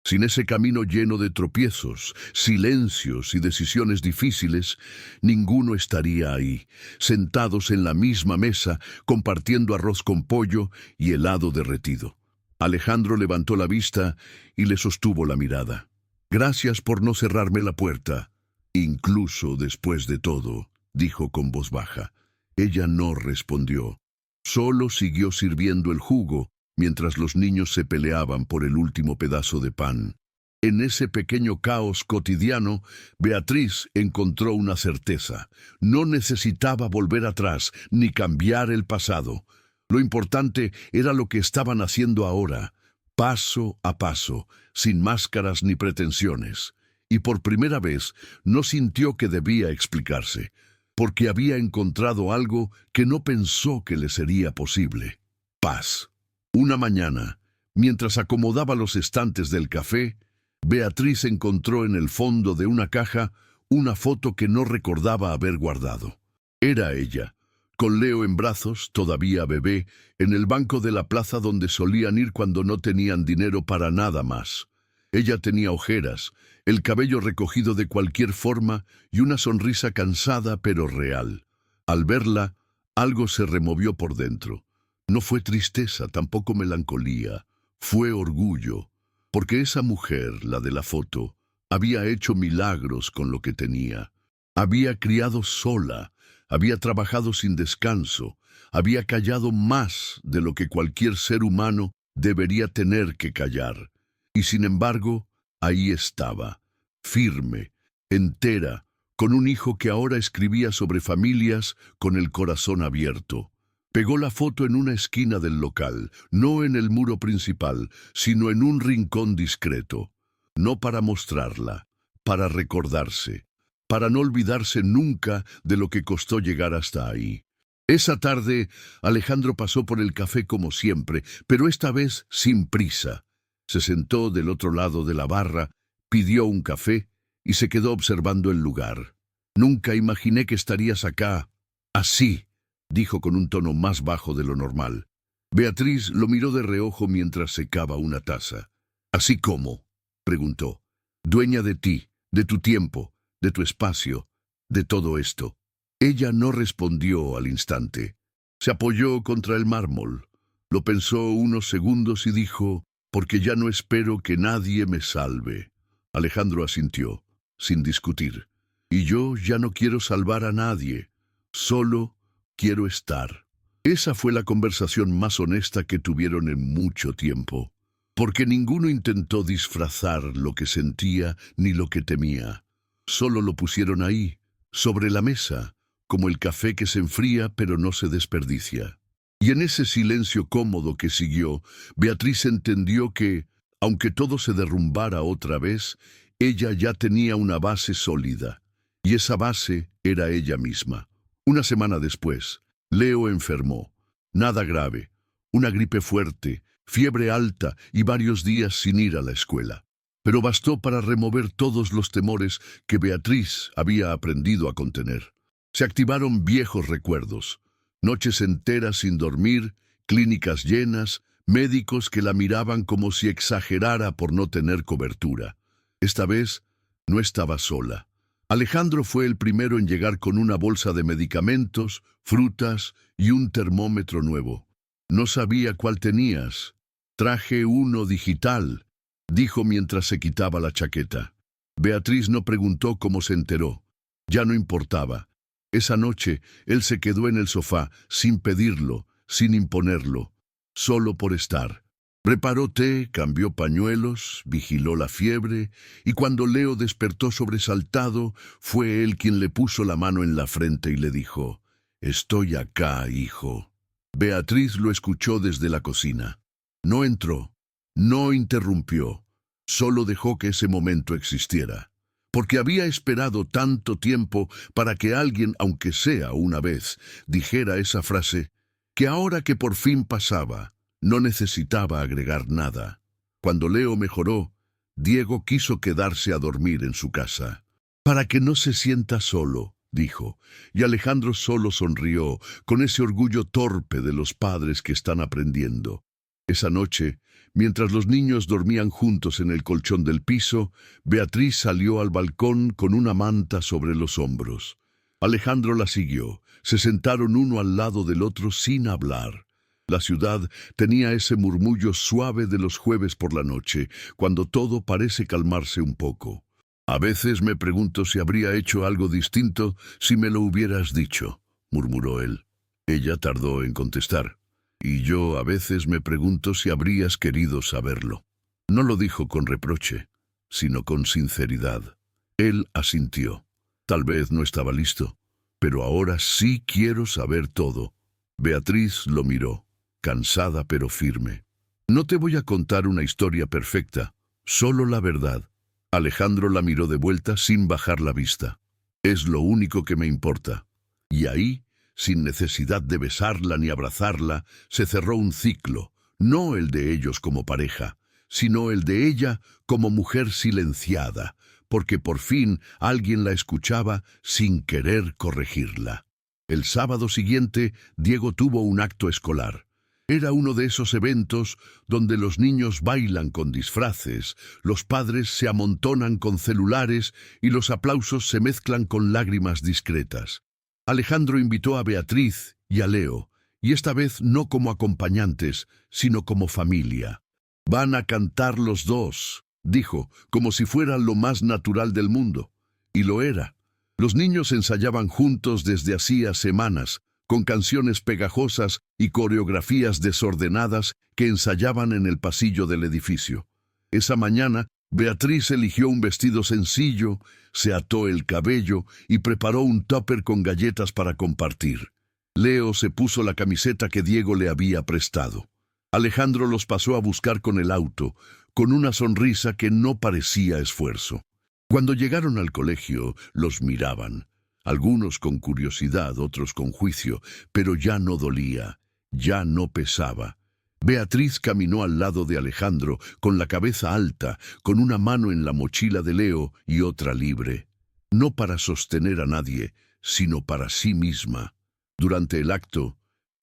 Sin ese camino lleno de tropiezos, silencios y decisiones difíciles, ninguno estaría ahí, sentados en la misma mesa, compartiendo arroz con pollo y helado derretido. Alejandro levantó la vista y le sostuvo la mirada. «Gracias por no cerrarme la puerta, incluso después de todo», dijo con voz baja. Ella no respondió. Solo siguió sirviendo el jugo mientras los niños se peleaban por el último pedazo de pan. En ese pequeño caos cotidiano, Beatriz encontró una certeza. No necesitaba volver atrás ni cambiar el pasado. Lo importante era lo que estaban haciendo ahora, paso a paso, sin máscaras ni pretensiones. Y por primera vez no sintió que debía explicarse, porque había encontrado algo que no pensó que le sería posible: paz. Una mañana, mientras acomodaba los estantes del café, Beatriz encontró en el fondo de una caja una foto que no recordaba haber guardado. Era ella, con Leo en brazos, todavía bebé, en el banco de la plaza donde solían ir cuando no tenían dinero para nada más. Ella tenía ojeras, el cabello recogido de cualquier forma y una sonrisa cansada pero real. Al verla, algo se removió por dentro. No fue tristeza, tampoco melancolía, fue orgullo, porque esa mujer, la de la foto, había hecho milagros con lo que tenía. Había criado sola, había trabajado sin descanso, había callado más de lo que cualquier ser humano debería tener que callar. Y sin embargo, ahí estaba, firme, entera, con un hijo que ahora escribía sobre familias con el corazón abierto. Pegó la foto en una esquina del local, no en el muro principal, sino en un rincón discreto. No para mostrarla, para recordarse, para no olvidarse nunca de lo que costó llegar hasta ahí. Esa tarde, Alejandro pasó por el café como siempre, pero esta vez sin prisa. Se sentó del otro lado de la barra, pidió un café y se quedó observando el lugar. «Nunca imaginé que estarías acá, así», dijo con un tono más bajo de lo normal. Beatriz lo miró de reojo mientras secaba una taza. «¿Así cómo?», preguntó. «Dueña de ti, de tu tiempo, de tu espacio, de todo esto». Ella no respondió al instante. Se apoyó contra el mármol. Lo pensó unos segundos y dijo: «Porque ya no espero que nadie me salve». Alejandro asintió, sin discutir. «Y yo ya no quiero salvar a nadie, solo quiero estar». Esa fue la conversación más honesta que tuvieron en mucho tiempo, porque ninguno intentó disfrazar lo que sentía ni lo que temía. Solo lo pusieron ahí, sobre la mesa, como el café que se enfría pero no se desperdicia. Y en ese silencio cómodo que siguió, Beatriz entendió que, aunque todo se derrumbara otra vez, ella ya tenía una base sólida. Y esa base era ella misma. Una semana después, Leo enfermó. Nada grave, una gripe fuerte, fiebre alta y varios días sin ir a la escuela. Pero bastó para remover todos los temores que Beatriz había aprendido a contener. Se activaron viejos recuerdos, noches enteras sin dormir, clínicas llenas, médicos que la miraban como si exagerara por no tener cobertura. Esta vez no estaba sola. Alejandro fue el primero en llegar con una bolsa de medicamentos, frutas y un termómetro nuevo. «No sabía cuál tenías. Traje uno digital», dijo mientras se quitaba la chaqueta. Beatriz no preguntó cómo se enteró. Ya no importaba. Esa noche él se quedó en el sofá, sin pedirlo, sin imponerlo, solo por estar. Preparó té, cambió pañuelos, vigiló la fiebre, y cuando Leo despertó sobresaltado, fue él quien le puso la mano en la frente y le dijo: «Estoy acá, hijo». Beatriz lo escuchó desde la cocina. No entró, no interrumpió, solo dejó que ese momento existiera. Porque había esperado tanto tiempo para que alguien, aunque sea una vez, dijera esa frase, que ahora que por fin pasaba, no necesitaba agregar nada. Cuando Leo mejoró, Diego quiso quedarse a dormir en su casa. «Para que no se sienta solo», dijo, y Alejandro solo sonrió, con ese orgullo torpe de los padres que están aprendiendo. Esa noche, mientras los niños dormían juntos en el colchón del piso, Beatriz salió al balcón con una manta sobre los hombros. Alejandro la siguió. Se sentaron uno al lado del otro sin hablar. La ciudad tenía ese murmullo suave de los jueves por la noche, cuando todo parece calmarse un poco. «A veces me pregunto si habría hecho algo distinto si me lo hubieras dicho», murmuró él. Ella tardó en contestar. «Y yo a veces me pregunto si habrías querido saberlo». No lo dijo con reproche, sino con sinceridad. Él asintió. Tal vez no estaba listo, pero ahora sí quiero saber todo. Beatriz lo miró, cansada pero firme. «No te voy a contar una historia perfecta, solo la verdad». Alejandro la miró de vuelta sin bajar la vista. «Es lo único que me importa». Y ahí, sin necesidad de besarla ni abrazarla, se cerró un ciclo, no el de ellos como pareja, sino el de ella como mujer silenciada, porque por fin alguien la escuchaba sin querer corregirla. El sábado siguiente, Diego tuvo un acto escolar. Era uno de esos eventos donde los niños bailan con disfraces, los padres se amontonan con celulares y los aplausos se mezclan con lágrimas discretas. Alejandro invitó a Beatriz y a Leo, y esta vez no como acompañantes, sino como familia. «Van a cantar los dos», dijo, como si fuera lo más natural del mundo. Y lo era. Los niños ensayaban juntos desde hacía semanas, con canciones pegajosas y coreografías desordenadas que ensayaban en el pasillo del edificio. Esa mañana, Beatriz eligió un vestido sencillo, se ató el cabello y preparó un tupper con galletas para compartir. Leo se puso la camiseta que Diego le había prestado. Alejandro los pasó a buscar con el auto, con una sonrisa que no parecía esfuerzo. Cuando llegaron al colegio, los miraban. Algunos con curiosidad, otros con juicio, pero ya no dolía, ya no pesaba. Beatriz caminó al lado de Alejandro, con la cabeza alta, con una mano en la mochila de Leo y otra libre. No para sostener a nadie, sino para sí misma. Durante el acto,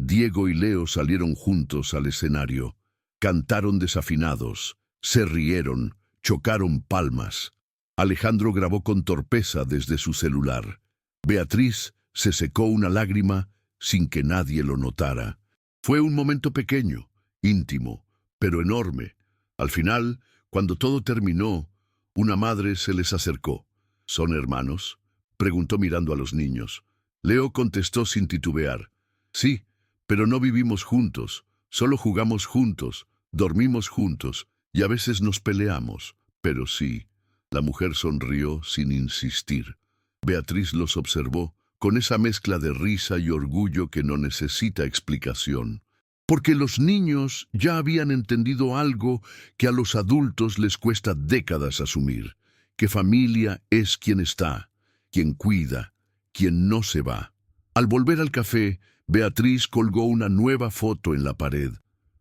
Diego y Leo salieron juntos al escenario. Cantaron desafinados, se rieron, chocaron palmas. Alejandro grabó con torpeza desde su celular. Beatriz se secó una lágrima sin que nadie lo notara. Fue un momento pequeño, íntimo, pero enorme. Al final, cuando todo terminó, una madre se les acercó. ¿Son hermanos?, preguntó mirando a los niños. Leo contestó sin titubear. Sí, pero no vivimos juntos, solo jugamos juntos, dormimos juntos y a veces nos peleamos, pero sí. La mujer sonrió sin insistir. Beatriz los observó con esa mezcla de risa y orgullo que no necesita explicación. Porque los niños ya habían entendido algo que a los adultos les cuesta décadas asumir, que familia es quien está, quien cuida, quien no se va. Al volver al café, Beatriz colgó una nueva foto en la pared.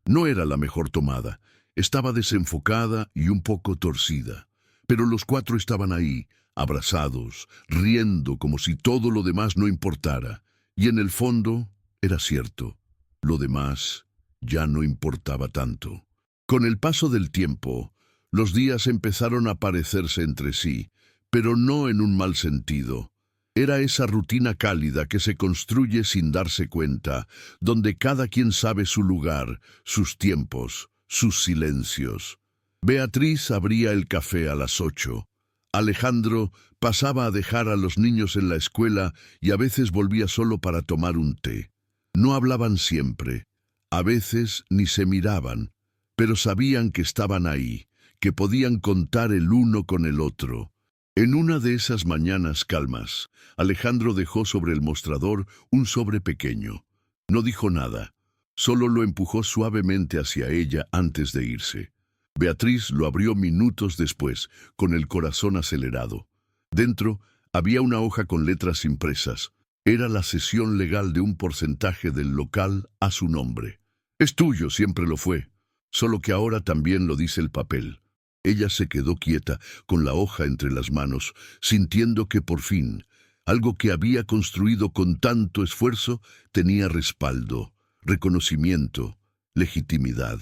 No era la mejor tomada, estaba desenfocada y un poco torcida. Pero los cuatro estaban ahí, abrazados, riendo como si todo lo demás no importara. Y en el fondo, era cierto, lo demás ya no importaba tanto. Con el paso del tiempo, los días empezaron a parecerse entre sí, pero no en un mal sentido. Era esa rutina cálida que se construye sin darse cuenta, donde cada quien sabe su lugar, sus tiempos, sus silencios. Beatriz abría el café a las 8. Alejandro pasaba a dejar a los niños en la escuela y a veces volvía solo para tomar un té. No hablaban siempre, a veces ni se miraban, pero sabían que estaban ahí, que podían contar el uno con el otro. En una de esas mañanas calmas, Alejandro dejó sobre el mostrador un sobre pequeño. No dijo nada, solo lo empujó suavemente hacia ella antes de irse. Beatriz lo abrió minutos después, con el corazón acelerado. Dentro había una hoja con letras impresas. Era la cesión legal de un porcentaje del local a su nombre. Es tuyo, siempre lo fue, solo que ahora también lo dice el papel. Ella se quedó quieta, con la hoja entre las manos, sintiendo que por fin, algo que había construido con tanto esfuerzo, tenía respaldo, reconocimiento, legitimidad.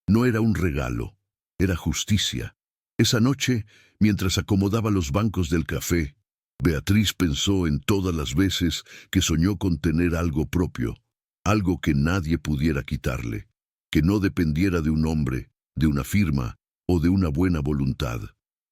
No era un regalo. Era justicia. Esa noche, mientras acomodaba los bancos del café, Beatriz pensó en todas las veces que soñó con tener algo propio, algo que nadie pudiera quitarle, que no dependiera de un hombre, de una firma o de una buena voluntad.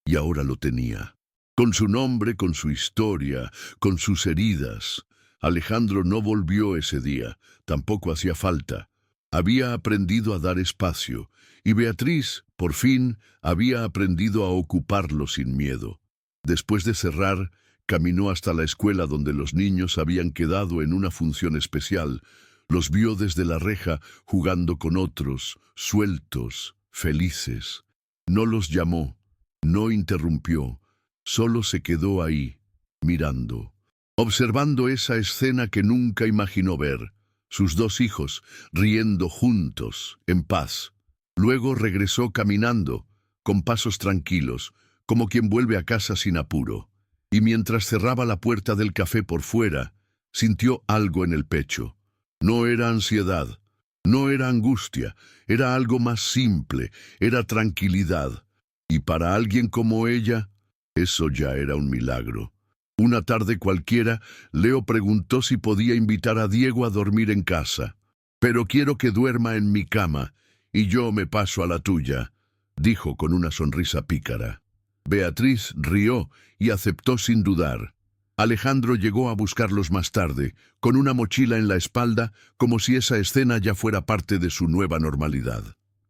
Y ahora lo tenía. Con su nombre, con su historia, con sus heridas. Alejandro no volvió ese día, tampoco hacía falta. Había aprendido a dar espacio, y Beatriz, por fin, había aprendido a ocuparlo sin miedo. Después de cerrar, caminó hasta la escuela donde los niños habían quedado en una función especial. Los vio desde la reja jugando con otros, sueltos, felices. No los llamó, no interrumpió, solo se quedó ahí, mirando, observando esa escena que nunca imaginó ver. Sus dos hijos, riendo juntos, en paz. Luego regresó caminando, con pasos tranquilos, como quien vuelve a casa sin apuro. Y mientras cerraba la puerta del café por fuera, sintió algo en el pecho. No era ansiedad, No era angustia, era algo más simple, era tranquilidad. Y para alguien como ella, eso ya era un milagro. Una tarde cualquiera, Leo preguntó si podía invitar a Diego a dormir en casa. «Pero quiero que duerma en mi cama, y yo me paso a la tuya», dijo con una sonrisa pícara. Beatriz rió y aceptó sin dudar. Alejandro llegó a buscarlos más tarde, con una mochila en la espalda, como si esa escena ya fuera parte de su nueva normalidad.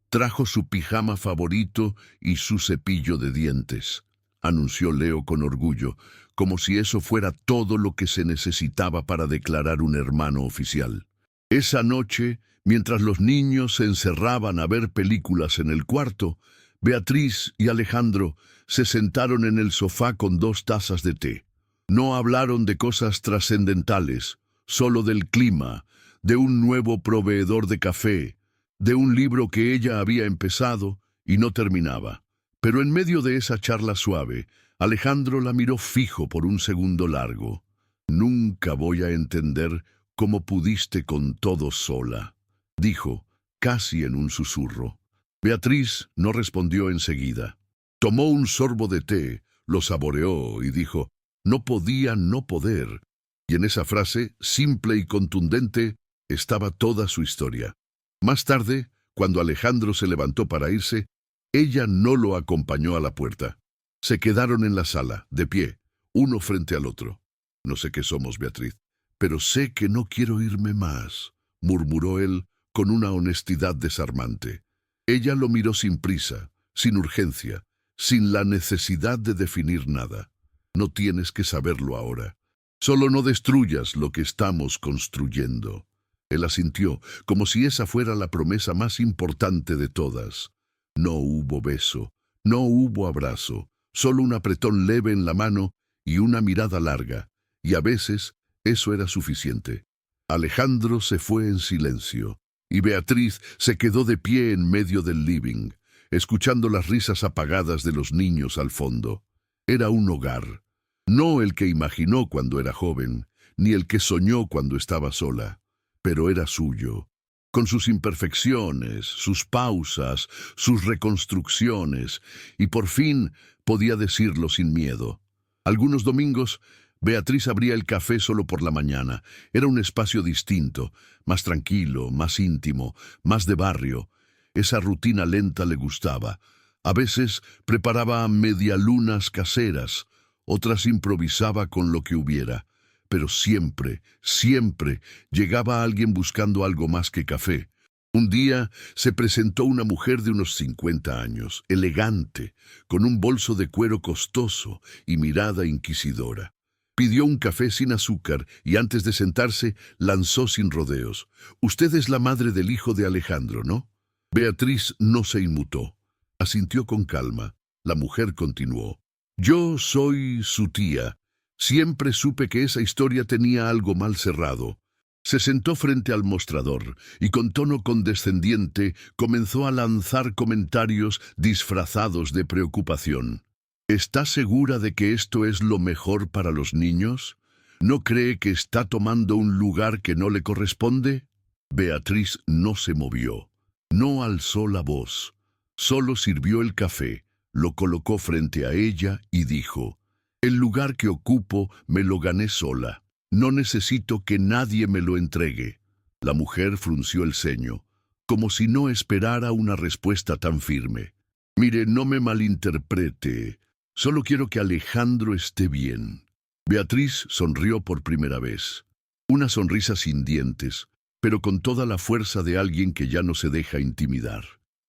Trajo su pijama favorito y su cepillo de dientes, anunció Leo con orgullo, como si eso fuera todo lo que se necesitaba para declarar un hermano oficial. Esa noche, mientras los niños se encerraban a ver películas en el cuarto, Beatriz y Alejandro se sentaron en el sofá con 2 tazas de té. No hablaron de cosas trascendentales, solo del clima, de un nuevo proveedor de café, de un libro que ella había empezado y no terminaba. Pero en medio de esa charla suave, Alejandro la miró fijo por un segundo largo. «Nunca voy a entender cómo pudiste con todo sola», dijo, casi en un susurro. Beatriz no respondió enseguida. Tomó un sorbo de té, lo saboreó y dijo, «No podía no poder». Y en esa frase, simple y contundente, estaba toda su historia. Más tarde, cuando Alejandro se levantó para irse, ella no lo acompañó a la puerta. Se quedaron en la sala, de pie, uno frente al otro. «No sé qué somos, Beatriz, pero sé que no quiero irme más», murmuró él con una honestidad desarmante. Ella lo miró sin prisa, sin urgencia, sin la necesidad de definir nada. «No tienes que saberlo ahora. Solo no destruyas lo que estamos construyendo». Él asintió, como si esa fuera la promesa más importante de todas. No hubo beso, no hubo abrazo, solo un apretón leve en la mano y una mirada larga, y a veces eso era suficiente. Alejandro se fue en silencio, y Beatriz se quedó de pie en medio del living, escuchando las risas apagadas de los niños al fondo. Era un hogar, no el que imaginó cuando era joven, ni el que soñó cuando estaba sola, pero era suyo, con sus imperfecciones, sus pausas, sus reconstrucciones, y por fin podía decirlo sin miedo. Algunos domingos, Beatriz abría el café solo por la mañana. Era un espacio distinto, más tranquilo, más íntimo, más de barrio. Esa rutina lenta le gustaba. A veces preparaba medialunas caseras, otras improvisaba con lo que hubiera. Pero siempre, siempre llegaba alguien buscando algo más que café. Un día se presentó una mujer de unos 50 años, elegante, con un bolso de cuero costoso y mirada inquisidora. Pidió un café sin azúcar y antes de sentarse lanzó sin rodeos. «Usted es la madre del hijo de Alejandro, ¿no?» Beatriz no se inmutó. Asintió con calma. La mujer continuó. «Yo soy su tía. Siempre supe que esa historia tenía algo mal cerrado». Se sentó frente al mostrador y con tono condescendiente comenzó a lanzar comentarios disfrazados de preocupación. «¿Está segura de que esto es lo mejor para los niños? ¿No cree que está tomando un lugar que no le corresponde?» Beatriz no se movió, no alzó la voz, solo sirvió el café, lo colocó frente a ella y dijo, «El lugar que ocupo me lo gané sola. No necesito que nadie me lo entregue». La mujer frunció el ceño, como si no esperara una respuesta tan firme. «Mire, no me malinterprete. Solo quiero que Alejandro esté bien». Beatriz sonrió por primera vez. Una sonrisa sin dientes, pero con toda la fuerza de alguien que ya no se deja intimidar.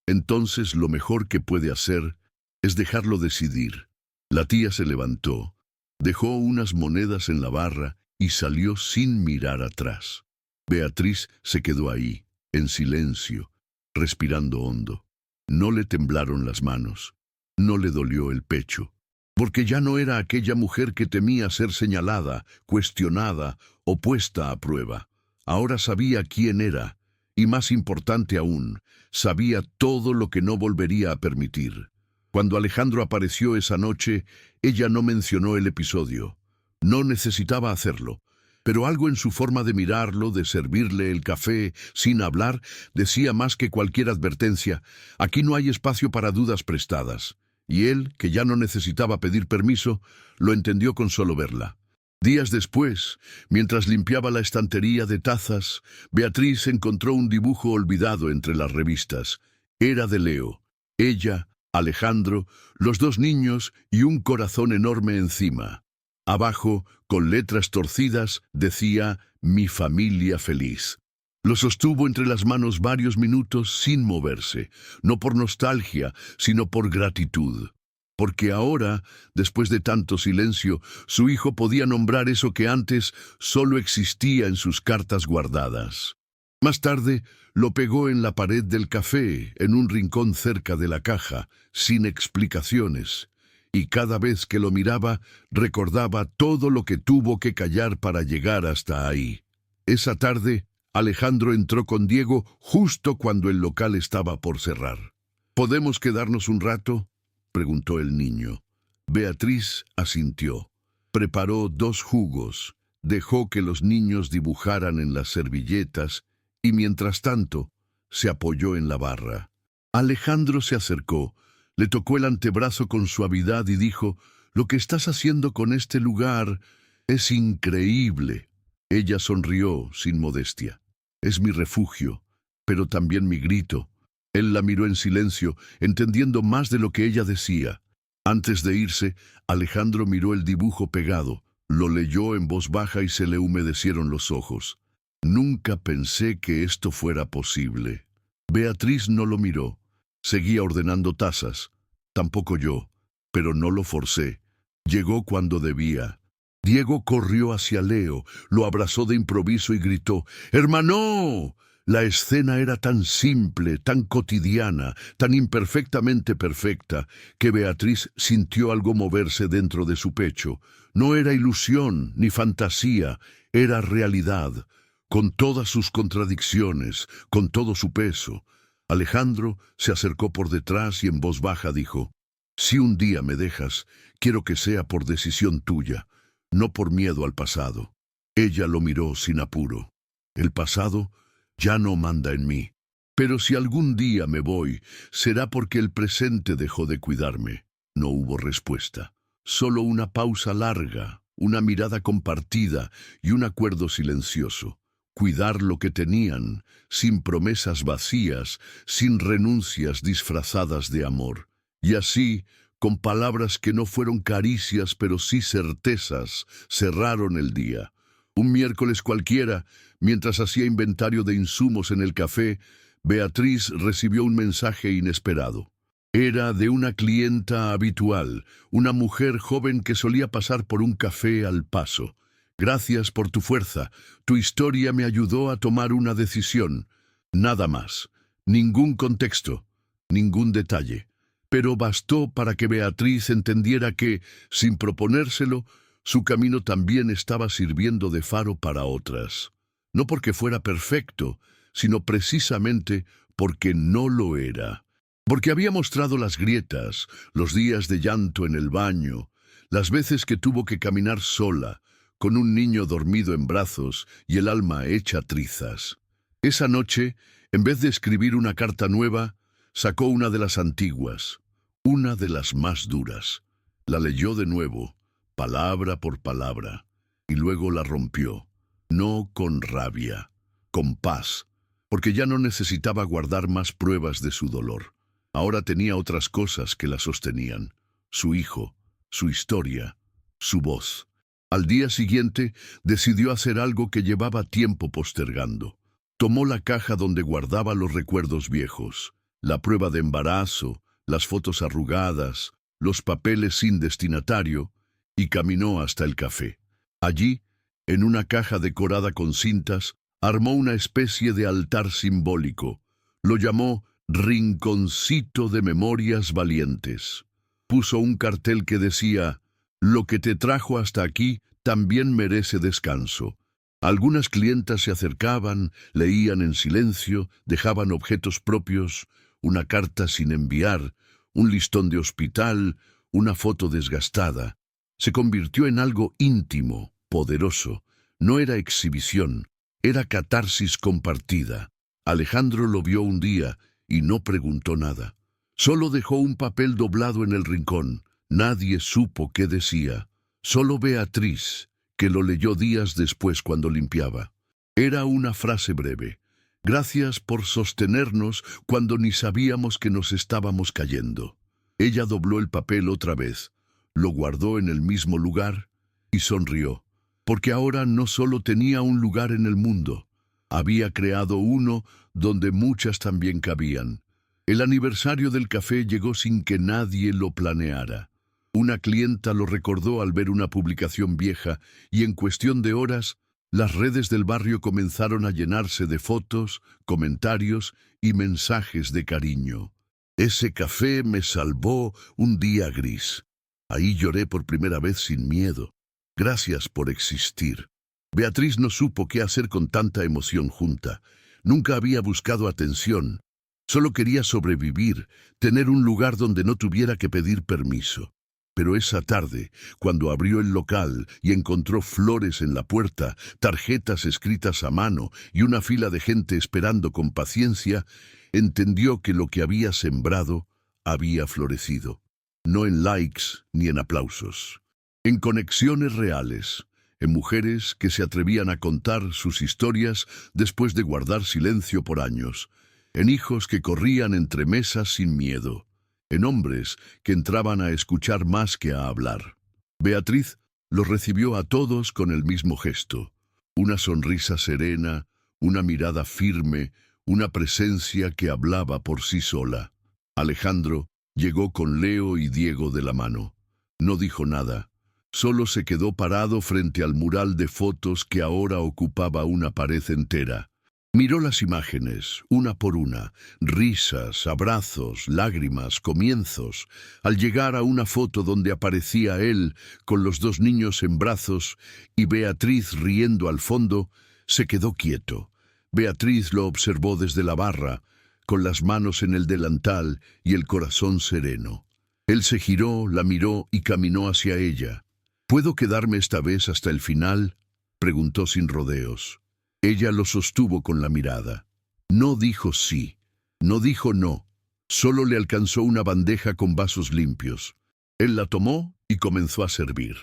Entonces lo mejor que puede hacer es dejarlo decidir. La tía se levantó, dejó unas monedas en la barra y salió sin mirar atrás. Beatriz se quedó ahí, en silencio, respirando hondo. No le temblaron las manos, no le dolió el pecho, porque ya no era aquella mujer que temía ser señalada, cuestionada o puesta a prueba. Ahora sabía quién era, y más importante aún, sabía todo lo que no volvería a permitir. Cuando Alejandro apareció esa noche, ella no mencionó el episodio. No necesitaba hacerlo. pero algo en su forma de mirarlo, de servirle el café sin hablar, decía más que cualquier advertencia: aquí no hay espacio para dudas prestadas. Y él, que ya no necesitaba pedir permiso, lo entendió con solo verla. Días después, mientras limpiaba la estantería de tazas, Beatriz encontró un dibujo olvidado entre las revistas. Era de Leo. Ella, Alejandro, los dos niños y un corazón enorme encima. Abajo, con letras torcidas, decía: «Mi familia feliz». Lo sostuvo entre las manos varios minutos sin moverse, no por nostalgia, sino por gratitud. Porque ahora, después de tanto silencio, su hijo podía nombrar eso que antes solo existía en sus cartas guardadas. Más tarde, lo pegó en la pared del café, en un rincón cerca de la caja, sin explicaciones. Y cada vez que lo miraba, recordaba todo lo que tuvo que callar para llegar hasta ahí. Esa tarde, Alejandro entró con Diego justo cuando el local estaba por cerrar. «¿Podemos quedarnos un rato?», preguntó el niño. Beatriz asintió. Preparó 2 jugos, dejó que los niños dibujaran en las servilletas y, mientras tanto, se apoyó en la barra. Alejandro se acercó, le tocó el antebrazo con suavidad y dijo: «Lo que estás haciendo con este lugar es increíble». Ella sonrió sin modestia. «Es mi refugio, pero también mi grito». Él la miró en silencio, entendiendo más de lo que ella decía. Antes de irse, Alejandro miró el dibujo pegado, lo leyó en voz baja y se le humedecieron los ojos. «Nunca pensé que esto fuera posible». Beatriz no lo miró. Seguía ordenando tazas. Tampoco yo, pero no lo forcé. Llegó cuando debía. Diego corrió hacia Leo, lo abrazó de improviso y gritó: «¡Hermano!». La escena era tan simple, tan cotidiana, tan imperfectamente perfecta, que Beatriz sintió algo moverse dentro de su pecho. No era ilusión ni fantasía, era realidad, con todas sus contradicciones, con todo su peso. Alejandro se acercó por detrás y en voz baja dijo: «Si un día me dejas, quiero que sea por decisión tuya, no por miedo al pasado». Ella lo miró sin apuro. «El pasado ya no manda en mí. Pero si algún día me voy, será porque el presente dejó de cuidarme». No hubo respuesta. Solo una pausa larga, una mirada compartida y un acuerdo silencioso. Cuidar lo que tenían, sin promesas vacías, sin renuncias disfrazadas de amor. Y así, con palabras que no fueron caricias pero sí certezas, cerraron el día. Un miércoles cualquiera, mientras hacía inventario de insumos en el café, Beatriz recibió un mensaje inesperado. Era de una clienta habitual, una mujer joven que solía pasar por un café al paso. «Gracias por tu fuerza. Tu historia me ayudó a tomar una decisión». Nada más. Ningún contexto. Ningún detalle. Pero bastó para que Beatriz entendiera que, sin proponérselo, su camino también estaba sirviendo de faro para otras. No porque fuera perfecto, sino precisamente porque no lo era. Porque había mostrado las grietas, los días de llanto en el baño, las veces que tuvo que caminar sola, con un niño dormido en brazos y el alma hecha trizas. Esa noche, en vez de escribir una carta nueva, sacó una de las antiguas, una de las más duras. La leyó de nuevo, palabra por palabra, y luego la rompió, no con rabia, con paz, porque ya no necesitaba guardar más pruebas de su dolor. Ahora tenía otras cosas que la sostenían: su hijo, su historia, su voz. Al día siguiente decidió hacer algo que llevaba tiempo postergando. Tomó la caja donde guardaba los recuerdos viejos, la prueba de embarazo, las fotos arrugadas, los papeles sin destinatario, y caminó hasta el café. Allí, en una caja decorada con cintas, armó una especie de altar simbólico. Lo llamó Rinconcito de Memorias Valientes. Puso un cartel que decía: «Lo que te trajo hasta aquí también merece descanso». Algunas clientas se acercaban, leían en silencio, dejaban objetos propios, una carta sin enviar, un listón de hospital, una foto desgastada. Se convirtió en algo íntimo, poderoso. No era exhibición, era catarsis compartida. Alejandro lo vio un día y no preguntó nada. Solo dejó un papel doblado en el rincón. Nadie supo qué decía. Solo Beatriz, que lo leyó días después cuando limpiaba. Era una frase breve. Gracias por sostenernos cuando ni sabíamos que nos estábamos cayendo. Ella dobló el papel otra vez, lo guardó en el mismo lugar y sonrió, porque ahora no solo tenía un lugar en el mundo, había creado uno donde muchas también cabían. El aniversario del café llegó sin que nadie lo planeara. Una clienta lo recordó al ver una publicación vieja y en cuestión de horas, las redes del barrio comenzaron a llenarse de fotos, comentarios y mensajes de cariño. Ese café me salvó un día gris. Ahí lloré por primera vez sin miedo. Gracias por existir. Beatriz no supo qué hacer con tanta emoción junta. Nunca había buscado atención. Solo quería sobrevivir, tener un lugar donde no tuviera que pedir permiso. Pero esa tarde, cuando abrió el local y encontró flores en la puerta, tarjetas escritas a mano y una fila de gente esperando con paciencia, entendió que lo que había sembrado había florecido. No en likes ni en aplausos. En conexiones reales, en mujeres que se atrevían a contar sus historias después de guardar silencio por años, en hijos que corrían entre mesas sin miedo, en hombres que entraban a escuchar más que a hablar. Beatriz los recibió a todos con el mismo gesto, una sonrisa serena, una mirada firme, una presencia que hablaba por sí sola. Alejandro llegó con Leo y Diego de la mano. No dijo nada. Solo se quedó parado frente al mural de fotos que ahora ocupaba una pared entera. Miró las imágenes, una por una, risas, abrazos, lágrimas, comienzos, al llegar a una foto donde aparecía él con los dos niños en brazos y Beatriz riendo al fondo, se quedó quieto. Beatriz lo observó desde la barra, con las manos en el delantal y el corazón sereno. Él se giró, la miró y caminó hacia ella. ¿Puedo quedarme esta vez hasta el final?, preguntó sin rodeos. Ella lo sostuvo con la mirada. No dijo sí, no dijo no, solo le alcanzó una bandeja con vasos limpios. Él la tomó y comenzó a servir.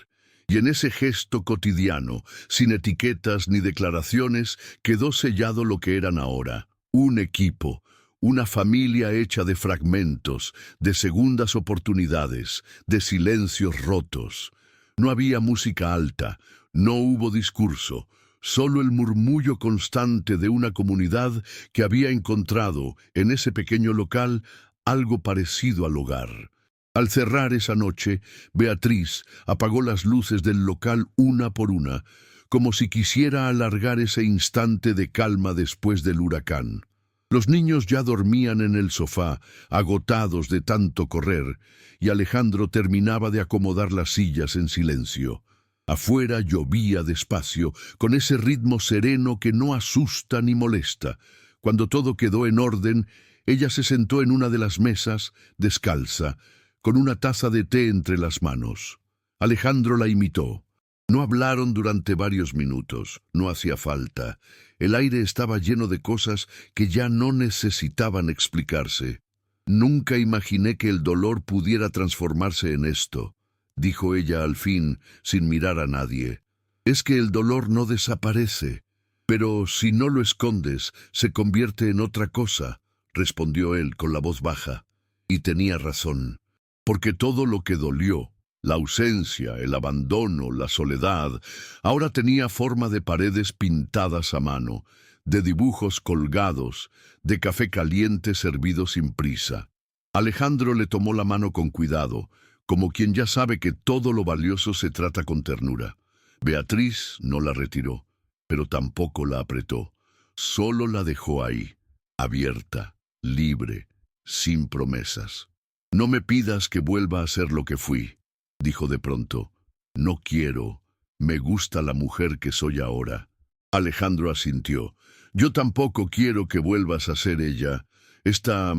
Y en ese gesto cotidiano, sin etiquetas ni declaraciones, quedó sellado lo que eran ahora: un equipo, una familia hecha de fragmentos, de segundas oportunidades, de silencios rotos. No había música alta, no hubo discurso, solo el murmullo constante de una comunidad que había encontrado en ese pequeño local algo parecido al hogar. Al cerrar esa noche, Beatriz apagó las luces del local una por una, como si quisiera alargar ese instante de calma después del huracán. Los niños ya dormían en el sofá, agotados de tanto correr, y Alejandro terminaba de acomodar las sillas en silencio. Afuera llovía despacio, con ese ritmo sereno que no asusta ni molesta. Cuando todo quedó en orden, ella se sentó en una de las mesas, descalza, con una taza de té entre las manos. Alejandro la imitó. No hablaron durante varios minutos, no hacía falta. El aire estaba lleno de cosas que ya no necesitaban explicarse. Nunca imaginé que el dolor pudiera transformarse en esto, dijo ella al fin, sin mirar a nadie. Es que el dolor no desaparece, pero si no lo escondes, se convierte en otra cosa, respondió él con la voz baja. Y tenía razón, porque todo lo que dolió, la ausencia, el abandono, la soledad, ahora tenía forma de paredes pintadas a mano, de dibujos colgados, de café caliente servido sin prisa. Alejandro le tomó la mano con cuidado, como quien ya sabe que todo lo valioso se trata con ternura. Beatriz no la retiró, pero tampoco la apretó. Solo la dejó ahí, abierta, libre, sin promesas. No me pidas que vuelva a ser lo que fui, dijo de pronto. No quiero, me gusta la mujer que soy ahora. Alejandro asintió. Yo tampoco quiero que vuelvas a ser ella. Esta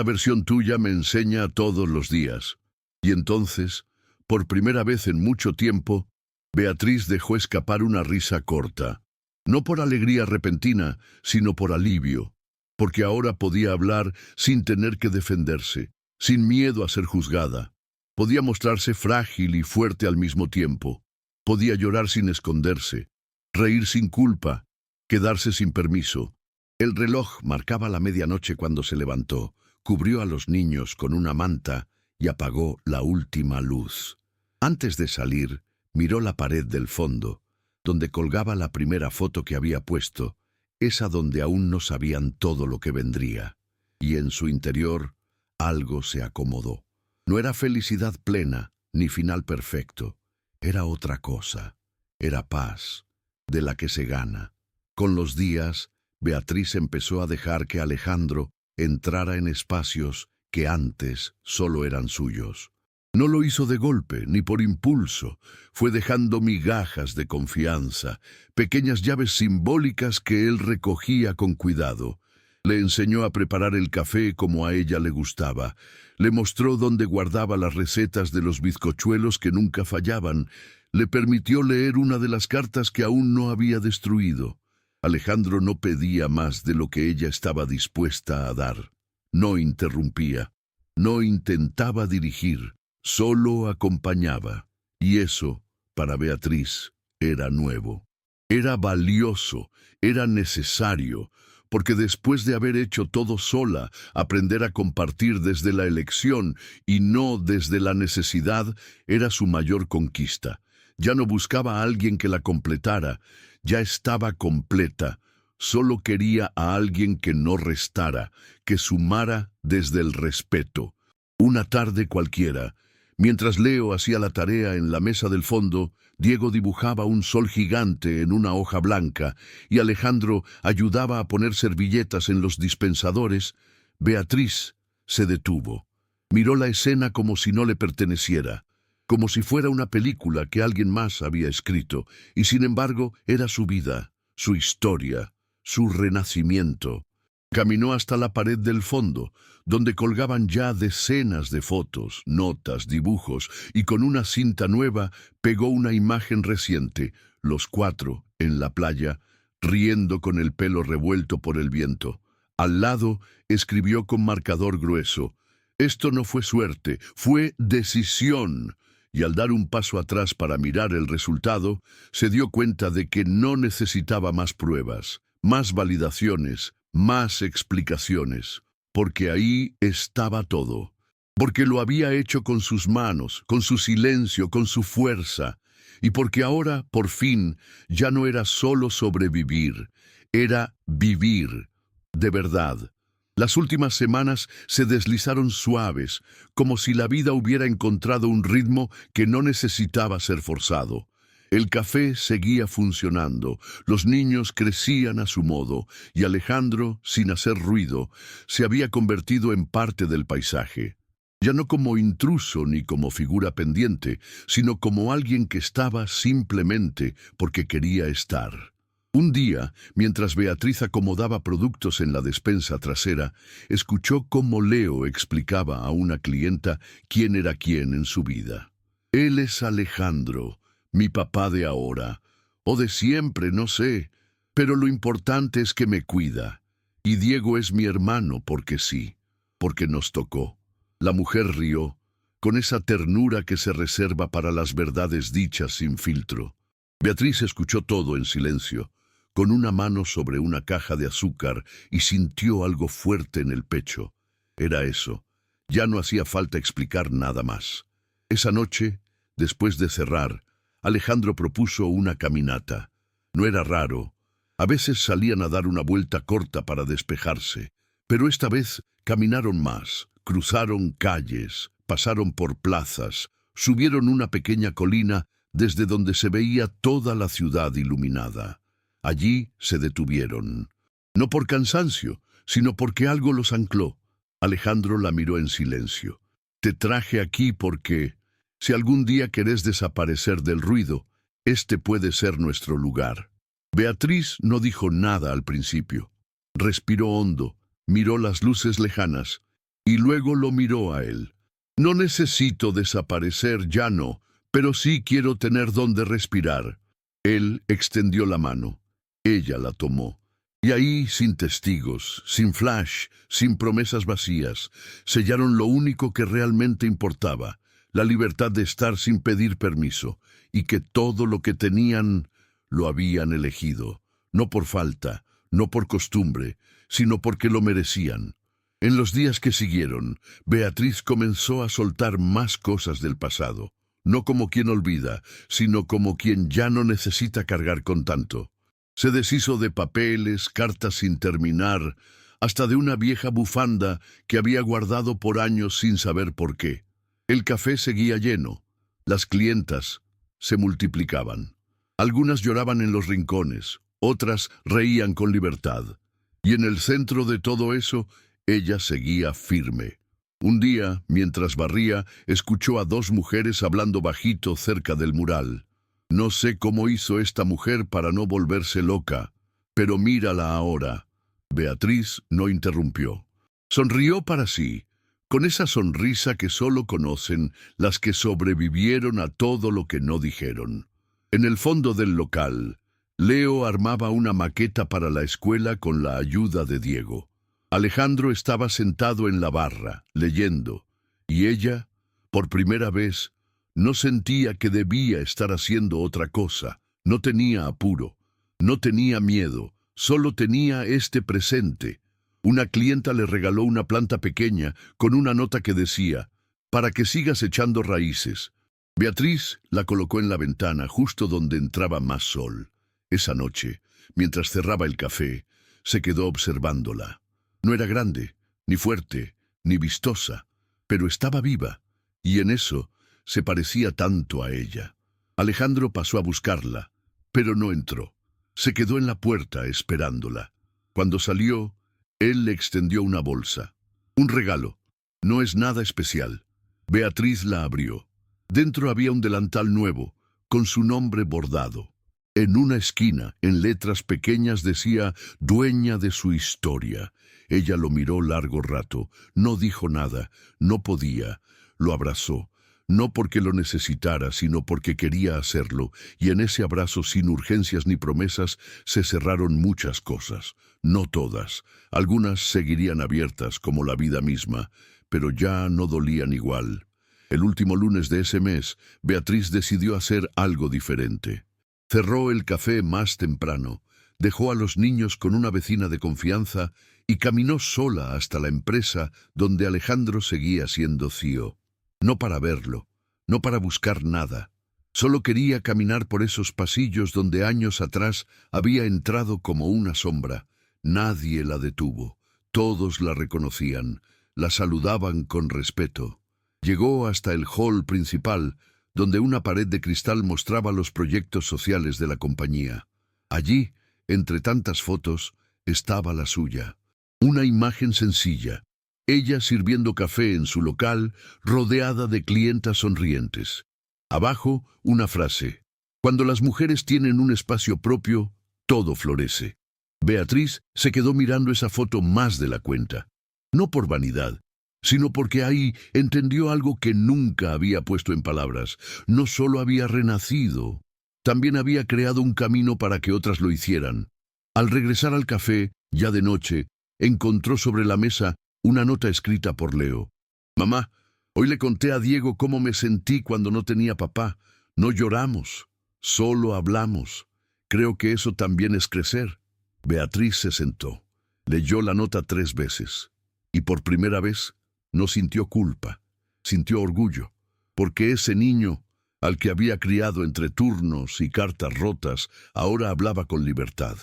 versión tuya me enseña todos los días. Y entonces, por primera vez en mucho tiempo, Beatriz dejó escapar una risa corta, no por alegría repentina, sino por alivio, porque ahora podía hablar sin tener que defenderse, sin miedo a ser juzgada. Podía mostrarse frágil y fuerte al mismo tiempo. Podía llorar sin esconderse, reír sin culpa, quedarse sin permiso. El reloj marcaba la medianoche cuando se levantó, cubrió a los niños con una manta y apagó la última luz. Antes de salir, miró la pared del fondo, donde colgaba la primera foto que había puesto, esa donde aún no sabían todo lo que vendría. Y en su interior, algo se acomodó. No era felicidad plena, ni final perfecto. Era otra cosa. Era paz, de la que se gana. Con los días, Beatriz empezó a dejar que Alejandro entrara en espacios que antes solo eran suyos. No lo hizo de golpe, ni por impulso. Fue dejando migajas de confianza, pequeñas llaves simbólicas que él recogía con cuidado. Le enseñó a preparar el café como a ella le gustaba. Le mostró dónde guardaba las recetas de los bizcochuelos que nunca fallaban. Le permitió leer una de las cartas que aún no había destruido. Alejandro no pedía más de lo que ella estaba dispuesta a dar. No interrumpía, no intentaba dirigir, solo acompañaba. Y eso, para Beatriz, era nuevo. Era valioso, era necesario, porque después de haber hecho todo sola, aprender a compartir desde la elección y no desde la necesidad era su mayor conquista. Ya no buscaba a alguien que la completara, ya estaba completa. Solo quería a alguien que no restara, que sumara desde el respeto. Una tarde cualquiera, mientras Leo hacía la tarea en la mesa del fondo, Diego dibujaba un sol gigante en una hoja blanca y Alejandro ayudaba a poner servilletas en los dispensadores. Beatriz se detuvo. Miró la escena como si no le perteneciera, como si fuera una película que alguien más había escrito, y sin embargo era su vida, su historia, su renacimiento. Caminó hasta la pared del fondo, donde colgaban ya decenas de fotos, notas, dibujos, y con una cinta nueva pegó una imagen reciente, los cuatro, en la playa, riendo con el pelo revuelto por el viento. Al lado escribió con marcador grueso: «Esto no fue suerte, fue decisión». Y al dar un paso atrás para mirar el resultado, se dio cuenta de que no necesitaba más pruebas, más validaciones, más explicaciones, porque ahí estaba todo, porque lo había hecho con sus manos, con su silencio, con su fuerza, y porque ahora, por fin, ya no era solo sobrevivir, era vivir, de verdad. Las últimas semanas se deslizaron suaves, como si la vida hubiera encontrado un ritmo que no necesitaba ser forzado. El café seguía funcionando, los niños crecían a su modo, y Alejandro, sin hacer ruido, se había convertido en parte del paisaje. Ya no como intruso ni como figura pendiente, sino como alguien que estaba simplemente porque quería estar. Un día, mientras Beatriz acomodaba productos en la despensa trasera, escuchó cómo Leo explicaba a una clienta quién era quién en su vida. «Él es Alejandro, mi papá de ahora, o de siempre, no sé, pero lo importante es que me cuida. Y Diego es mi hermano porque sí, porque nos tocó». La mujer rió, con esa ternura que se reserva para las verdades dichas sin filtro. Beatriz escuchó todo en silencio, con una mano sobre una caja de azúcar, y sintió algo fuerte en el pecho. Era eso. Ya no hacía falta explicar nada más. Esa noche, después de cerrar, Alejandro propuso una caminata. No era raro. A veces salían a dar una vuelta corta para despejarse, pero esta vez caminaron más, cruzaron calles, pasaron por plazas, subieron una pequeña colina desde donde se veía toda la ciudad iluminada. Allí se detuvieron, no por cansancio, sino porque algo los ancló. Alejandro la miró en silencio. «Te traje aquí porque, si algún día querés desaparecer del ruido, este puede ser nuestro lugar». Beatriz no dijo nada al principio. Respiró hondo, miró las luces lejanas, y luego lo miró a él. «No necesito desaparecer, ya no, pero sí quiero tener donde respirar. Él extendió la mano. Ella la tomó. Y ahí, sin testigos, sin flash, sin promesas vacías, sellaron lo único que realmente importaba, la libertad de estar sin pedir permiso, y que todo lo que tenían lo habían elegido, no por falta, no por costumbre, sino porque lo merecían. En los días que siguieron, Beatriz comenzó a soltar más cosas del pasado, no como quien olvida, sino como quien ya no necesita cargar con tanto. Se deshizo de papeles, cartas sin terminar, hasta de una vieja bufanda que había guardado por años sin saber por qué. El café seguía lleno. Las clientas se multiplicaban. Algunas lloraban en los rincones, otras reían con libertad. Y en el centro de todo eso, ella seguía firme. Un día, mientras barría, escuchó a dos mujeres hablando bajito cerca del mural. No sé cómo hizo esta mujer para no volverse loca, pero mírala ahora. Beatriz no interrumpió. Sonrió para sí, con esa sonrisa que solo conocen las que sobrevivieron a todo lo que no dijeron. En el fondo del local, Leo armaba una maqueta para la escuela con la ayuda de Diego. Alejandro estaba sentado en la barra, leyendo, y ella, por primera vez, no sentía que debía estar haciendo otra cosa. No tenía apuro, no tenía miedo, solo tenía este presente. Una clienta le regaló una planta pequeña con una nota que decía, «Para que sigas echando raíces». Beatriz la colocó en la ventana, justo donde entraba más sol. Esa noche, mientras cerraba el café, se quedó observándola. No era grande, ni fuerte, ni vistosa, pero estaba viva, y en eso se parecía tanto a ella. Alejandro pasó a buscarla, pero no entró. Se quedó en la puerta esperándola. Cuando salió, él le extendió una bolsa. Un regalo. No es nada especial. Beatriz la abrió. Dentro había un delantal nuevo, con su nombre bordado. En una esquina, en letras pequeñas, decía «Dueña de su historia». Ella lo miró largo rato, no dijo nada, no podía, lo abrazó. No porque lo necesitara, sino porque quería hacerlo, y en ese abrazo sin urgencias ni promesas se cerraron muchas cosas. No todas, algunas seguirían abiertas como la vida misma, pero ya no dolían igual. El último lunes de ese mes, Beatriz decidió hacer algo diferente. Cerró el café más temprano, dejó a los niños con una vecina de confianza y caminó sola hasta la empresa donde Alejandro seguía siendo CEO. No para verlo, no para buscar nada. Solo quería caminar por esos pasillos donde años atrás había entrado como una sombra. Nadie la detuvo. Todos la reconocían, la saludaban con respeto. Llegó hasta el hall principal, donde una pared de cristal mostraba los proyectos sociales de la compañía. Allí, entre tantas fotos, estaba la suya. Una imagen sencilla. Ella sirviendo café en su local, rodeada de clientas sonrientes. Abajo, una frase. Cuando las mujeres tienen un espacio propio, todo florece. Beatriz se quedó mirando esa foto más de la cuenta. No por vanidad, sino porque ahí entendió algo que nunca había puesto en palabras. No solo había renacido, también había creado un camino para que otras lo hicieran. Al regresar al café, ya de noche, encontró sobre la mesa una nota escrita por Leo. «Mamá, hoy le conté a Diego cómo me sentí cuando no tenía papá. No lloramos, solo hablamos. Creo que eso también es crecer». Beatriz se sentó. Leyó la nota 3 veces. Y por primera vez no sintió culpa, sintió orgullo, porque ese niño, al que había criado entre turnos y cartas rotas, ahora hablaba con libertad.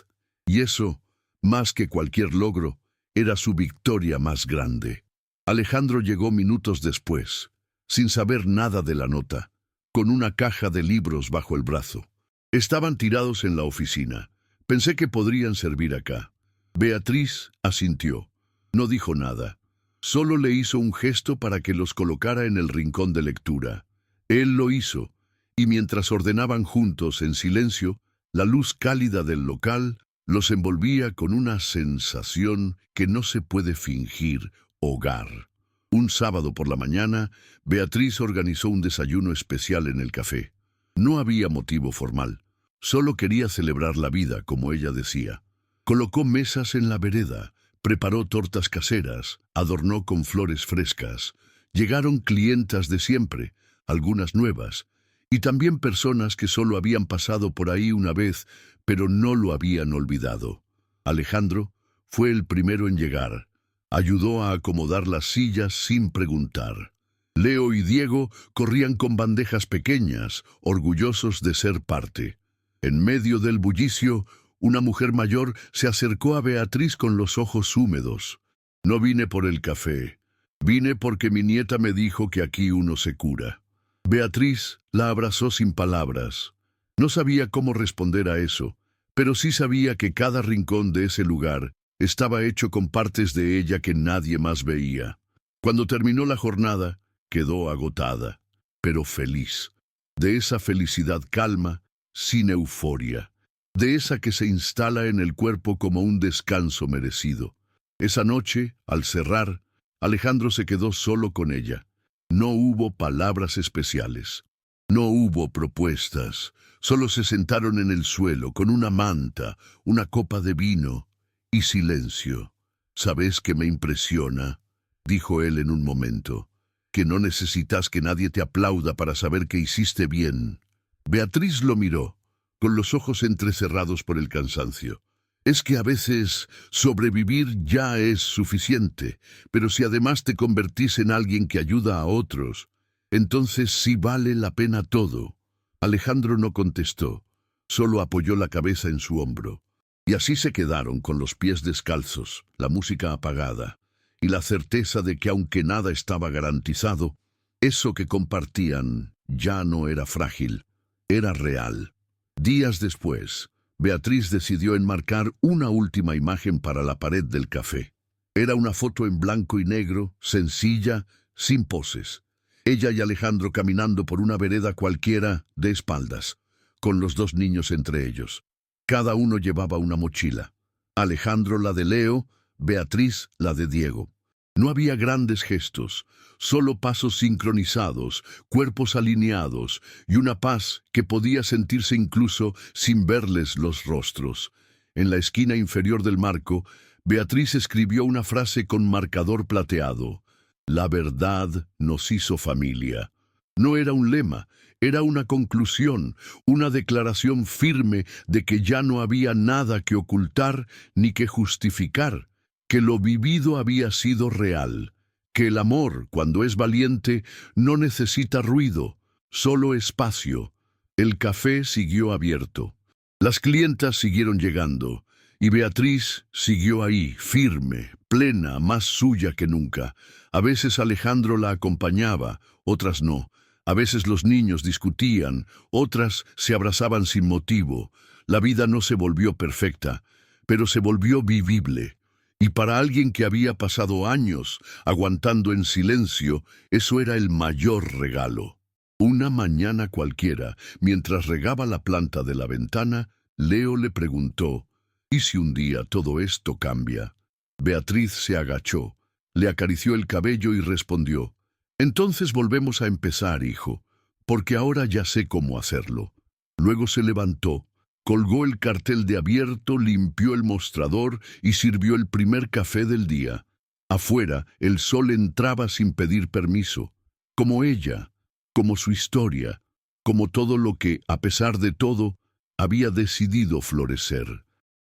Y eso, más que cualquier logro, era su victoria más grande. Alejandro llegó minutos después, sin saber nada de la nota, con una caja de libros bajo el brazo. Estaban tirados en la oficina. Pensé que podrían servir acá. Beatriz asintió. No dijo nada. Solo le hizo un gesto para que los colocara en el rincón de lectura. Él lo hizo, y mientras ordenaban juntos en silencio, la luz cálida del local los envolvía con una sensación que no se puede fingir: hogar. Un sábado por la mañana, Beatriz organizó un desayuno especial en el café. No había motivo formal, solo quería celebrar la vida, como ella decía. Colocó mesas en la vereda, preparó tortas caseras, adornó con flores frescas. Llegaron clientas de siempre, algunas nuevas, y también personas que solo habían pasado por ahí una vez, pero no lo habían olvidado. Alejandro fue el primero en llegar. Ayudó a acomodar las sillas sin preguntar. Leo y Diego corrían con bandejas pequeñas, orgullosos de ser parte. En medio del bullicio, una mujer mayor se acercó a Beatriz con los ojos húmedos. «No vine por el café. Vine porque mi nieta me dijo que aquí uno se cura». Beatriz la abrazó sin palabras. No sabía cómo responder a eso, pero sí sabía que cada rincón de ese lugar estaba hecho con partes de ella que nadie más veía. Cuando terminó la jornada, quedó agotada, pero feliz. De esa felicidad calma, sin euforia. De esa que se instala en el cuerpo como un descanso merecido. Esa noche, al cerrar, Alejandro se quedó solo con ella. No hubo palabras especiales. No hubo propuestas. Solo se sentaron en el suelo con una manta, una copa de vino y silencio. «¿Sabes qué me impresiona?», dijo él en un momento. «Que no necesitas que nadie te aplauda para saber que hiciste bien». Beatriz lo miró, con los ojos entrecerrados por el cansancio. «Es que a veces sobrevivir ya es suficiente, pero si además te convertís en alguien que ayuda a otros, entonces sí vale la pena todo». Alejandro no contestó, solo apoyó la cabeza en su hombro. Y así se quedaron con los pies descalzos, la música apagada, y la certeza de que aunque nada estaba garantizado, eso que compartían ya no era frágil, era real. Días después, Beatriz decidió enmarcar una última imagen para la pared del café. Era una foto en blanco y negro, sencilla, sin poses. Ella y Alejandro caminando por una vereda cualquiera, de espaldas, con los dos niños entre ellos. Cada uno llevaba una mochila. Alejandro la de Leo, Beatriz la de Diego. No había grandes gestos, solo pasos sincronizados, cuerpos alineados y una paz que podía sentirse incluso sin verles los rostros. En la esquina inferior del marco, Beatriz escribió una frase con marcador plateado. «La verdad nos hizo familia». No era un lema, era una conclusión, una declaración firme de que ya no había nada que ocultar ni que justificar, que lo vivido había sido real, que el amor, cuando es valiente, no necesita ruido, solo espacio. El café siguió abierto. Las clientas siguieron llegando, y Beatriz siguió ahí, firme, plena, más suya que nunca. A veces Alejandro la acompañaba, otras no. A veces los niños discutían, otras se abrazaban sin motivo. La vida no se volvió perfecta, pero se volvió vivible. Y para alguien que había pasado años aguantando en silencio, eso era el mayor regalo. Una mañana cualquiera, mientras regaba la planta de la ventana, Leo le preguntó, «¿Y si un día todo esto cambia?». Beatriz se agachó, le acarició el cabello y respondió, «Entonces volvemos a empezar, hijo, porque ahora ya sé cómo hacerlo». Luego se levantó, colgó el cartel de abierto, limpió el mostrador y sirvió el primer café del día. Afuera, el sol entraba sin pedir permiso, como ella, como su historia, como todo lo que, a pesar de todo, había decidido florecer.